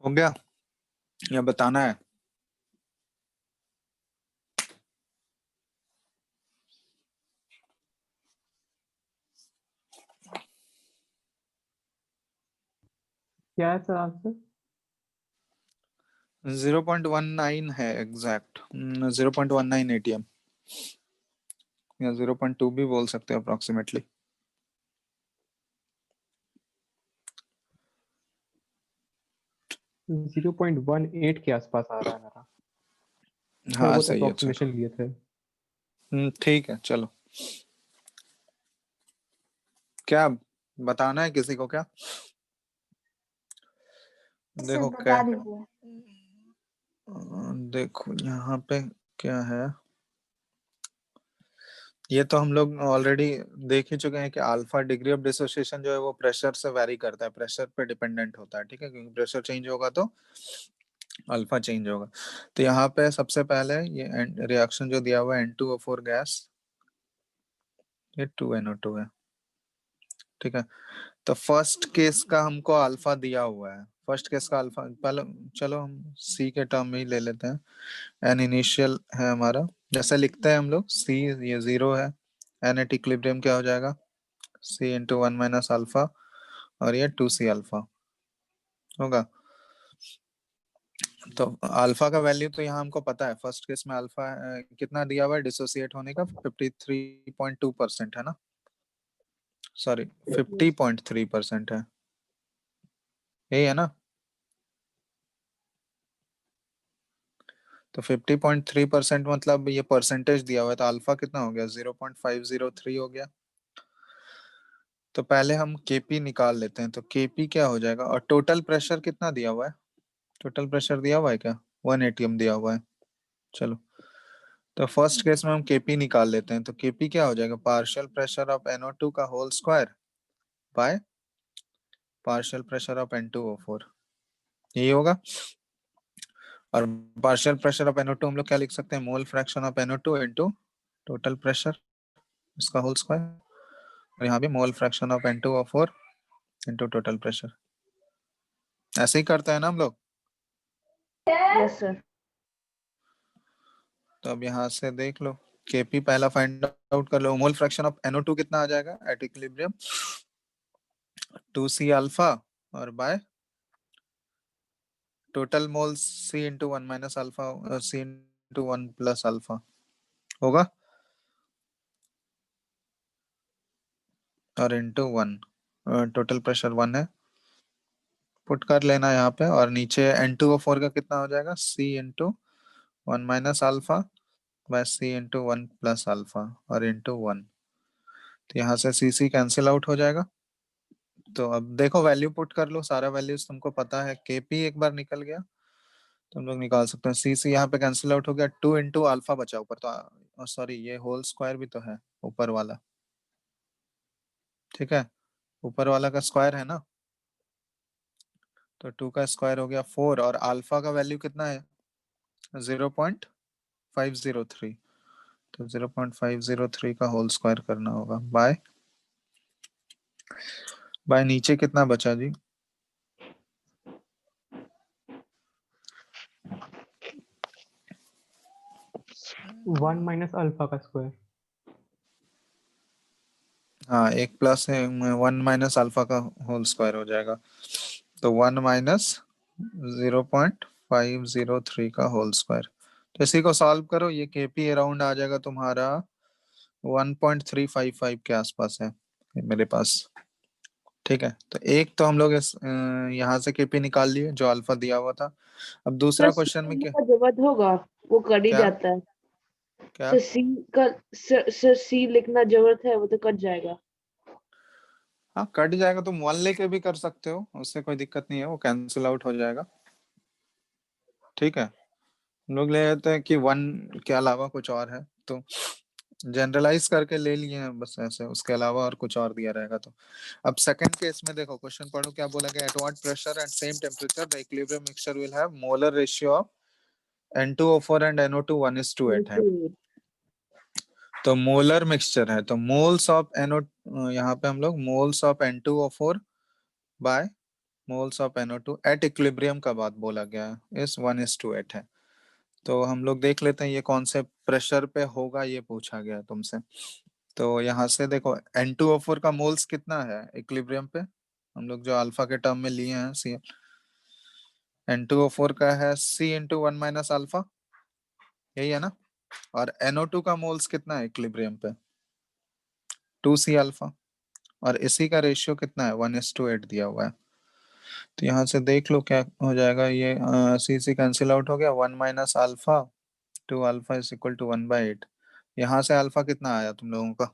हो गया या बताना है? क्या है सर आंसर? 0.19 है एग्जैक्ट। 0.19 एटीएम, या 0.2 भी बोल सकते हो अप्रोक्सीमेटली। 0.18 के आसपास आ रहा है मेरा। थोड़ा हाँ बहुत सही है, चलो। अप्रोक्सीमेशन लिए थे। ठीक है, चलो। क्या बताना है किसी को क्या? सर देखो क्या, बता दीजिए। देखो यहाँ पे क्या है। ये तो हम लोग ऑलरेडी देख ही चुके हैं कि अल्फा डिग्री ऑफ डिसोसिएशन जो है वो प्रेशर से वैरी करता है, प्रेशर पे डिपेंडेंट होता है। ठीक है, क्योंकि प्रेशर चेंज होगा तो अल्फा चेंज होगा। तो यहाँ पे सबसे पहले ये रिएक्शन जो दिया हुआ है N2O4 गैस, ये 2NO2 है। ठीक है, तो फर्स्ट केस का हमको अल्फा दिया हुआ है। फर्स्ट केस का अल्फा पहले, चलो हम सी के टर्म में ही ले लेते हैं। एन इनिशियल है हमारा, जैसे लिखते हैं हम लोग, सी ये 0 है। एन एट इक्विलिब्रियम क्या हो जाएगा? सी इंटू 1 माइनस अल्फा, और ये 2C अल्फा होगा। तो अल्फा का वैल्यू तो यहाँ हमको पता है, फर्स्ट केस में अल्फा कितना दिया हुआ है डिसोसिएट होने का, 53.2% है ना, सॉरी 50.3% है, यही है ना। तो 50.3% मतलब ये परसेंटेज दिया हुआ है, तो अल्फा कितना हो गया, 0.503 हो गया। तो पहले हम केपी निकाल लेते हैं, तो केपी क्या हो जाएगा, और टोटल प्रेशर कितना दिया हुआ है, टोटल प्रेशर दिया हुआ है क्या, 1 atm दिया हुआ है। चलो, तो फर्स्ट केस में हम केपी निकाल लेते हैं, तो केपी क्या हो जाएगा, पार्शियल प्रेशर ऑफ NO2 का whole square by partial pressure of N2O4, यही होगा। और पार्शियल प्रेशर ऑफ NO2 हम लोग क्या लिख सकते हैं, mole fraction of NO2 into total pressure, इसका होल स्क्वायर, और यहाँ भी mole fraction of N2O4 into total pressure. ऐसे ही करते हैं ना हम लोग। Yes sir. तो अब यहाँ से देख लो, केपी पहला फाइंड आउट कर लो, मोल फ्रैक्शन ऑफ NO2 कितना आ जाएगा एट इक्विलिब्रियम, 2C अल्फा और by total mole C into 1 minus alpha, C into 1 plus alpha होगा, और इंटू 1, टोटल प्रेशर 1 है, पुट कर लेना यहाँ पे, और नीचे N2O4 का कितना हो जाएगा, C into 1 minus alpha by C into 1 plus alpha और इंटू 1। तो यहाँ से C कैंसिल आउट हो जाएगा। तो अब देखो वैल्यू पुट कर लो, सारा वैल्यूज तुमको पता है, KP एक बार निकल गया तो हम लोग निकाल सकते हैं, C यहाँ पे कैंसिल आउट हो गया, 2 इंटू अल्फा बचा ऊपर, तो सॉरी ये होल स्क्वायर भी तो है ऊपर वाला, ठीक है, ऊपर वाला का स्क्वायर है ना, तो 2 का स्क्वायर हो गया 4, और अल्फा का वैल्यू कितना है 0.503, तो 0.503 का होल स्क्वायर करना होगा बाय नीचे कितना बचा जी, 1 माइनस अल्फा का स्क्वायर। हाँ एक प्लस है, 1 माइनस अल्फा का होल स्क्वायर हो जाएगा, तो 1 माइनस 0.503 का होल स्क्वायर। तो इसी को सॉल्व करो, ये केपी अराउंड आ जाएगा तुम्हारा 1.355 के आसपास है मेरे पास, ठीक है। तो एक तो हम लोग इस यहाँ से केपी निकाल लिए जो अल्फा दिया हुआ था। अब दूसरा सर क्वेश्चन में C क्या का जरूरत होगा, वो कट ही क्या जाता है। क्या सर सी का सर सी लिखना जरूरत है, वो तो कट जाएगा। हाँ कट जाएगा, तुम 1 लेके भी कर सकते हो, उससे कोई दिक्कत नहीं है, वो कैंसिल आउट हो जाएगा, ठीक है। हम लोग ले लेते हैं कि 1 के अलावा कुछ और है, तो जनरलाइज करके ले लिए हैं बस ऐसे, उसके अलावा और कुछ और दिया रहेगा तो। अब सेकंड केस में देखो, क्वेश्चन पढ़ो क्या बोला गया, at what pressure at same temperature the equilibrium mixture will have molar ratio of N2O4 and NO2 1:8 है। तो मोलर मिक्सचर है, तो मोल्स ऑफ NO, यहाँ पे हम लोग moles of N2O4 by moles of NO2 at equilibrium का बात बोला गया है, इस 1:8 है। तो हम लोग देख लेते हैं ये कौन से प्रेशर पे होगा, ये पूछा गया है तुमसे। तो यहाँ से देखो N2O4 का मोल्स कितना है इक्विलिब्रियम पे, हम लोग जो अल्फा के टर्म में लिए हैं सी, N2O4 का है C इंटू 1 माइनस अल्फा, यही है ना, और NO2 का मोल्स कितना है इक्विलिब्रियम पे 2C अल्फा, और इसी का रेशियो कितना है 1:8 दिया हुआ है। तो यहाँ से देख लो क्या हो जाएगा, ये C कैंसिल आउट हो गया, 1 minus alpha 2 alpha is equal to 1/8। यहाँ से अल्फा कितना आया तुम लोगों का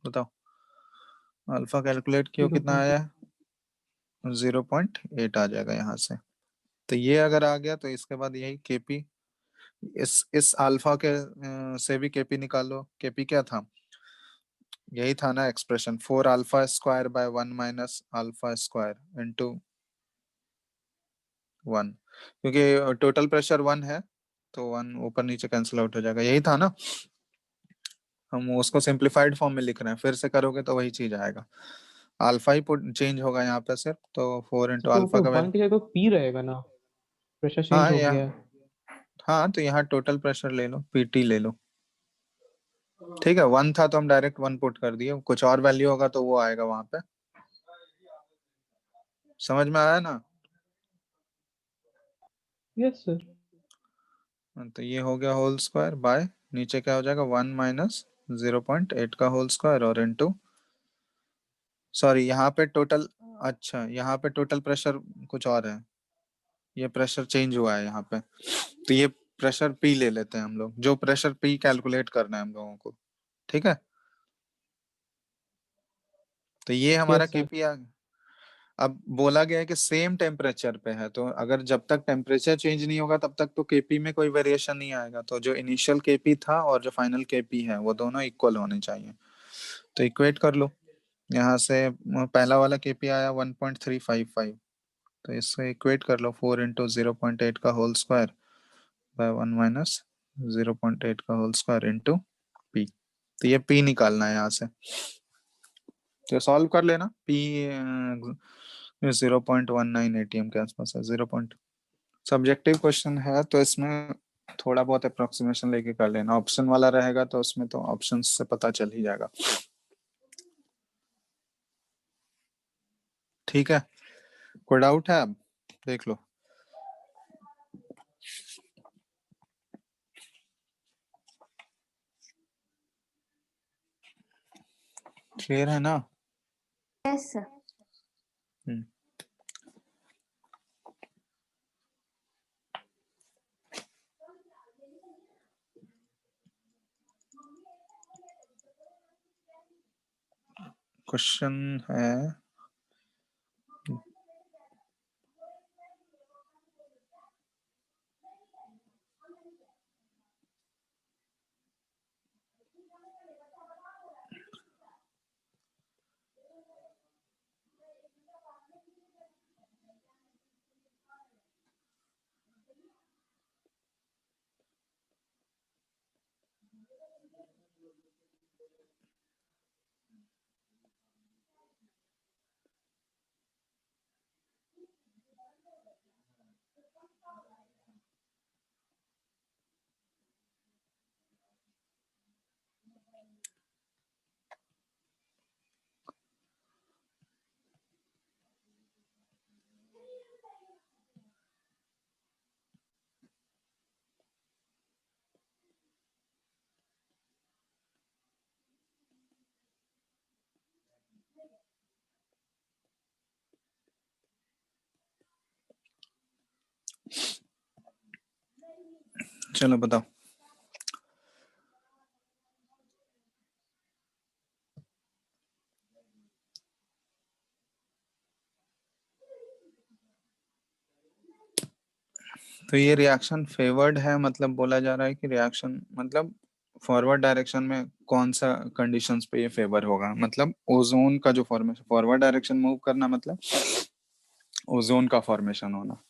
बताओ, अल्फा कैलकुलेट किया कितना 0.8। आया है, 0.8 आ जाएगा यहाँ से। तो ये अगर आ गया तो इसके बाद यही केपी, इस अल्फा के से भी केपी निकालो, केपी क्या था, यही था ना expression, 4 alpha square by 1 minus alpha square into 1, क्योंकि टोटल प्रेशर 1 है तो 1 ऊपर नीचे कैंसिल आउट हो जाएगा, यही था ना। हम उसको सिंप्लीफाइड फॉर्म में लिख रहे हैं, फिर से करोगे तो वही चीज आएगा, अल्फा ही चेंज होगा यहाँ पे सिर्फ, तो 4 इंटू तो अल्फा का 1 की जगह तो पी रहेगा ना, प्रेशर चेंज हाँ हो यहाँ, गया है। हाँ तो यहाँ टोटल प्रेशर ले लो, पीटी ले लो, ठीक है। 1 था तो हम डायरेक्ट 1 पुट कर दिए, कुछ और वैल्यू होगा तो वो आएगा वहां पे, समझ में आया ना। Yes sir. तो ये हो गया होल स्क्वायर बाय नीचे क्या हो जाएगा 1 माइनस 0.8 का होल स्क्वायर और इनटू सॉरी यहाँ पे टोटल अच्छा यहाँ पे टोटल प्रेशर कुछ और है, ये प्रेशर चेंज हुआ है यहाँ पे, तो ये प्रेशर पी ले लेते हैं हम लोग, जो प्रेशर पी कैलकुलेट करना है हम लोगों को, ठीक है। तो ये हमारा यस सर। केपी अब बोला गया है कि सेम टेम्परेचर पे है, तो अगर जब तक टेम्परेचर चेंज नहीं होगा तब तक तो केपी में कोई वेरिएशन नहीं आएगा, तो जो इनिशियल केपी था और जो फाइनल केपी है वो दोनों इक्वल होने चाहिए। तो इक्वेट कर लो, यहाँ से पहला वाला केपी आया 1.355, तो इससे इक्वेट कर लो 4 इंटू 0.8 का होल स्क्वायर बाय 1 माइनस 0.8 का होल स्क्वायर इंटू पी। तो ये पी निकालना है यहाँ से, तो सॉल्व कर लेना। पी 0.19 एटीएम के आसपास है, 0 सब्जेक्टिव क्वेश्चन है तो इसमें थोड़ा बहुत अप्रोक्सीमेशन लेके कर लेना, ऑप्शन वाला रहेगा तो उसमें तो ऑप्शन से पता चल ही जाएगा। ठीक है, कोई डाउट है? अब देख लो। क्लियर है ना? Yes sir. क्वेश्चन है चलो बताओ। तो ये रिएक्शन फेवर्ड है, मतलब बोला जा रहा है कि रिएक्शन मतलब फॉरवर्ड डायरेक्शन में कौन सा कंडीशंस पे ये फेवर होगा, मतलब ओजोन का जो फॉर्मेशन, फॉरवर्ड डायरेक्शन मूव करना मतलब ओजोन का फॉर्मेशन होना।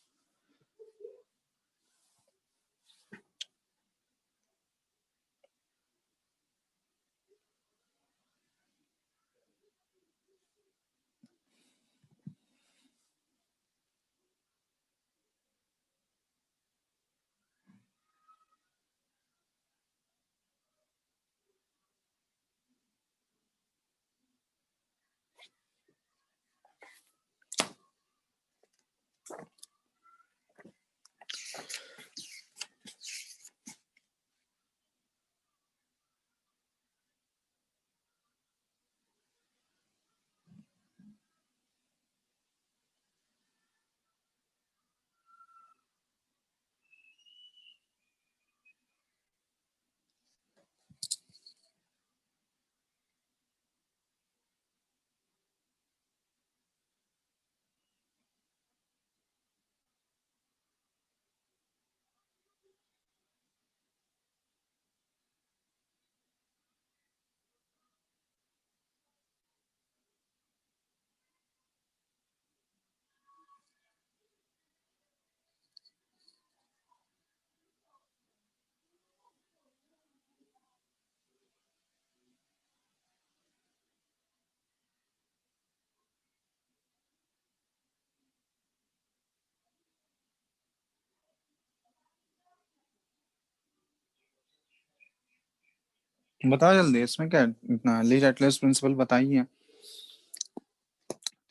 बताओ जल्दी, इसमें क्या है? इतना लीज एटलस प्रिंसिपल बताइए।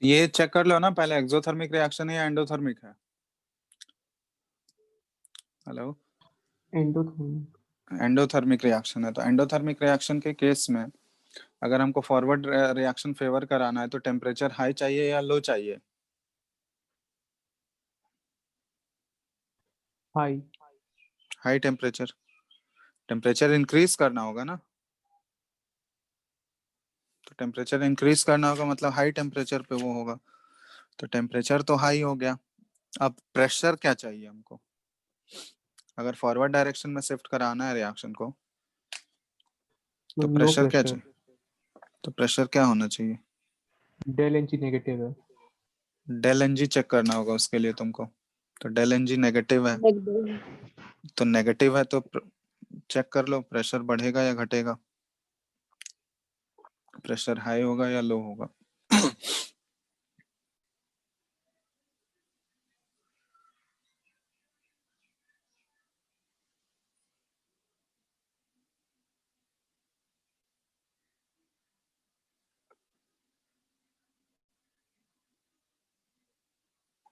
ये चेक कर लो ना पहले, एक्सोथर्मिक रिएक्शन है या एंडोथर्मिक है। Hello, endothermic. एंडोथर्मिक रिएक्शन है, तो एंडोथर्मिक रिएक्शन के केस में अगर हमको फॉरवर्ड रिएक्शन फेवर कराना है तो टेम्परेचर हाई चाहिए या लो चाहिए? High. High temperature, temperature increase करना होगा ना, तो टेम्परेचर इंक्रीज करना होगा मतलब हाई टेम्परेचर पे वो होगा, तो टेम्परेचर तो हाई हो गया। अब प्रेशर क्या चाहिए हमको, अगर फॉरवर्ड डायरेक्शन में शिफ्ट कराना है रिएक्शन को तो लो प्रेशर क्या प्रेशर। चाहिए, तो प्रेशर क्या होना चाहिए? डेल एन जी नेगेटिव है। डेल एन जी चेक करना होगा उसके लिए तुमको, तो डेल एन जी नेगेटिव है, नेगेटिव। तो नेगेटिव है तो चेक कर लो प्रेशर बढ़ेगा या घटेगा, प्रेशर हाई होगा या लो होगा।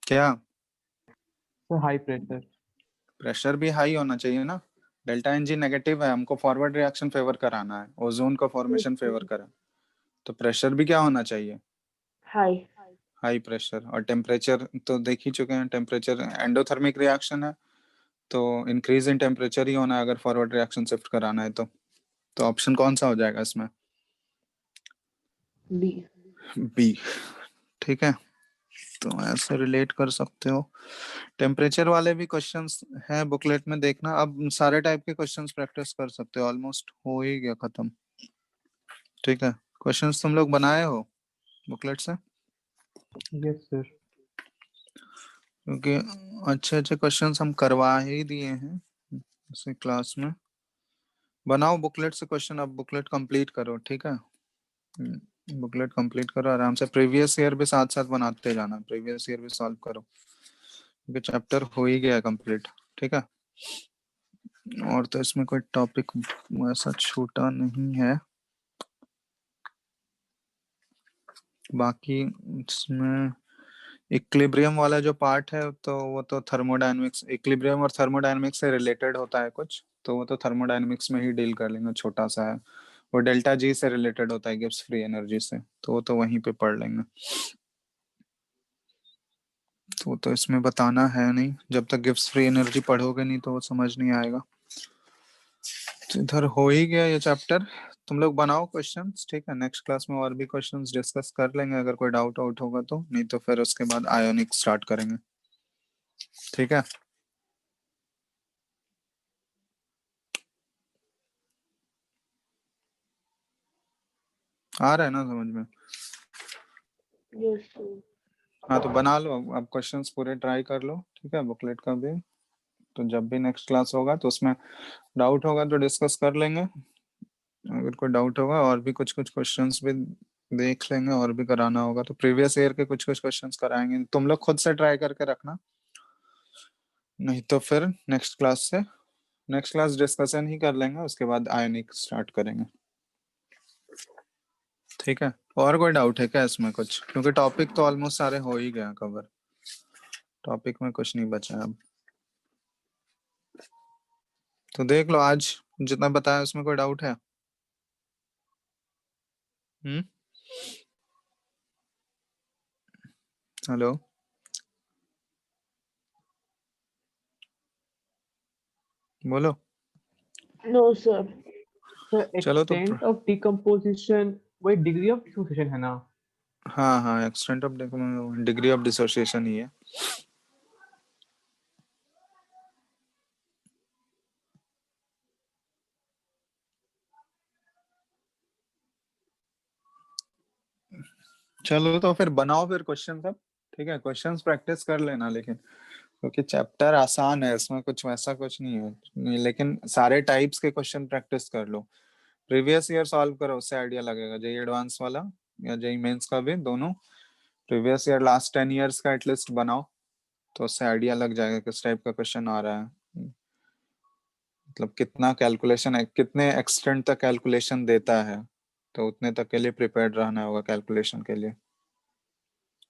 क्या सर हाई प्रेशर। प्रेशर भी हाई होना चाहिए ना, डेल्टा एन जी नेगेटिव है, हमको फॉरवर्ड रिएक्शन फेवर कराना है, ओजोन का फॉर्मेशन फेवर करा, तो प्रेशर भी क्या होना चाहिए? हाई। High pressure. और टेम्परेचर तो देख ही चुके हैं, टेम्परेचर एंडोथर्मिक रिएक्शन है तो इंक्रीज इन टेम्परेचर ही होना है अगर फॉरवर्ड रिएक्शन शिफ्ट कराना है तो ऑप्शन कौन सा हो जाएगा इसमें? बी। बी। ठीक है, तो ऐसे रिलेट कर सकते हो। टेम्परेचर वाले भी क्वेश्चंस हैं बुकलेट में, देखना अब सारे टाइप के क्वेश्चंस प्रैक्टिस कर सकते हो, ऑलमोस्ट हो ही गया खत्म। ठीक है, क्वेश्चंस तुम लोग बनाए हो बुकलेट से? Yes sir. क्योंकि अच्छे अच्छे क्वेश्चंस हम करवा ही दिए हैं इसी क्लास में। बनाओ बुकलेट से क्वेश्चन, अब बुकलेट कंप्लीट करो, ठीक है? बुकलेट कंप्लीट करो आराम से, प्रीवियस ईयर भी साथ साथ बनाते जाना, प्रीवियस ईयर भी सॉल्व करो क्योंकि चैप्टर हो ही गया कंप्लीट। ठीक है, और तो इसमें कोई टॉपिक ऐसा छूटा नहीं है, बाकी इसमें इक्विलिब्रियम वाला जो पार्ट है तो वो तो थर्मोडायनेमिक्स, इक्विलिब्रियम और थर्मोडायनेमिक्स से रिलेटेड होता है कुछ, तो वो तो थर्मोडायनेमिक्स में ही डील कर लेंगे, छोटा सा है वो, डेल्टा जी से रिलेटेड होता है, गिब्स फ्री एनर्जी से, तो वो तो वहीं पे पढ़ लेंगे, तो वो तो इसमें बताना है नहीं, जब तक गिब्स फ्री एनर्जी पढ़ोगे नहीं तो वो समझ नहीं आएगा। तो इधर हो ही गया ये चैप्टर, तुम लोग बनाओ क्वेश्चंस, ठीक है? नेक्स्ट क्लास में और भी क्वेश्चंस डिस्कस कर लेंगे अगर कोई डाउट आउट होगा तो, नहीं तो फिर उसके बाद आयोनिक स्टार्ट करेंगे। ठीक है, आ रहा है ना समझ में? यस। हाँ तो बना लो अब क्वेश्चंस पूरे ट्राई कर लो, ठीक है? बुकलेट का भी, तो जब भी नेक्स्ट क्लास होगा तो उसमें डाउट होगा तो डिस्कस कर लेंगे, अगर कोई डाउट होगा और भी कुछ कुछ क्वेश्चंस भी देख लेंगे, और भी कराना होगा तो प्रीवियस ईयर के कुछ कुछ क्वेश्चंस कराएंगे, तुम लोग खुद से ट्राई करके रखना, नहीं तो फिर नेक्स्ट क्लास डिस्कशन ही कर लेंगे, उसके बाद आयनिक स्टार्ट करेंगे। ठीक है, और कोई डाउट है क्या इसमें कुछ, क्योंकि टॉपिक तो ऑलमोस्ट सारे हो ही गया कवर, टॉपिक में कुछ नहीं बचा है अब, तो देख लो आज जितना बताया उसमें कोई डाउट है? हम्म, हेलो, बोलो। No sir. सर चलो तो एक्सटेंट ऑफ डिकम्पोजिशन वही डिग्री ऑफ डिसोसिएशन है ना? हाँ हाँ, extent of degree of dissociation ही है। चलो तो फिर बनाओ फिर क्वेश्चन सब, ठीक है? क्वेश्चंस प्रैक्टिस कर लेना लेकिन, क्योंकि चैप्टर आसान है, इसमें कुछ वैसा कुछ नहीं है, लेकिन सारे टाइप्स के क्वेश्चन प्रैक्टिस कर लो, प्रीवियस ईयर सॉल्व करो, उससे आइडिया लगेगा, जेई एडवांस वाला या जेई मेंस का भी, दोनों प्रीवियस ईयर लास्ट 10 इयर्स का एटलीस्ट बनाओ, तो उससे आइडिया लग जाएगा किस टाइप का क्वेश्चन आ रहा है, मतलब कितना कैलकुलेशन है, कितने एक्सटेंट तक कैलकुलेशन देता है, तो उतने तक के लिए प्रिपेयर्ड रहना होगा कैलकुलेशन के लिए।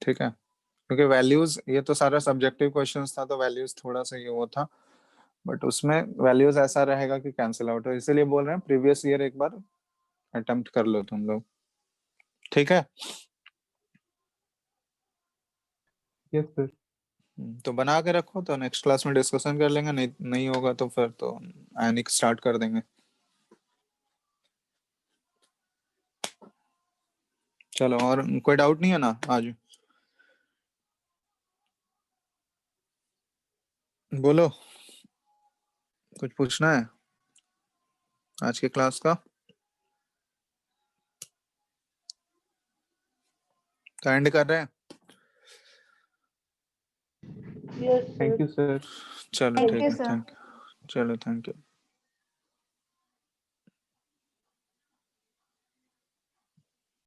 ठीक है, क्योंकि वैल्यूज ये तो सारा सब्जेक्टिव क्वेश्चंस था तो वैल्यूज थोड़ा सा ये वो था, बट उसमें वैल्यूज ऐसा रहेगा कि कैंसिल आउट हो, इसीलिए बोल रहे हैं प्रीवियस ईयर एक बार अटेम्प्ट कर लो तुम लोग, ठीक है? Yes sir. तो बना के रखो, तो नेक्स्ट क्लास में डिस्कशन कर लेंगे, नहीं नहीं होगा तो फिर तो आयनिक स्टार्ट कर देंगे। चलो, और कोई डाउट नहीं है ना आज? बोलो, कुछ पूछना है आज के क्लास का? तो एंड कर रहे हैं। Yes thank sir. You sir. चलो Thank ठीक you, है, sir. Thank you. चलो थैंक यू।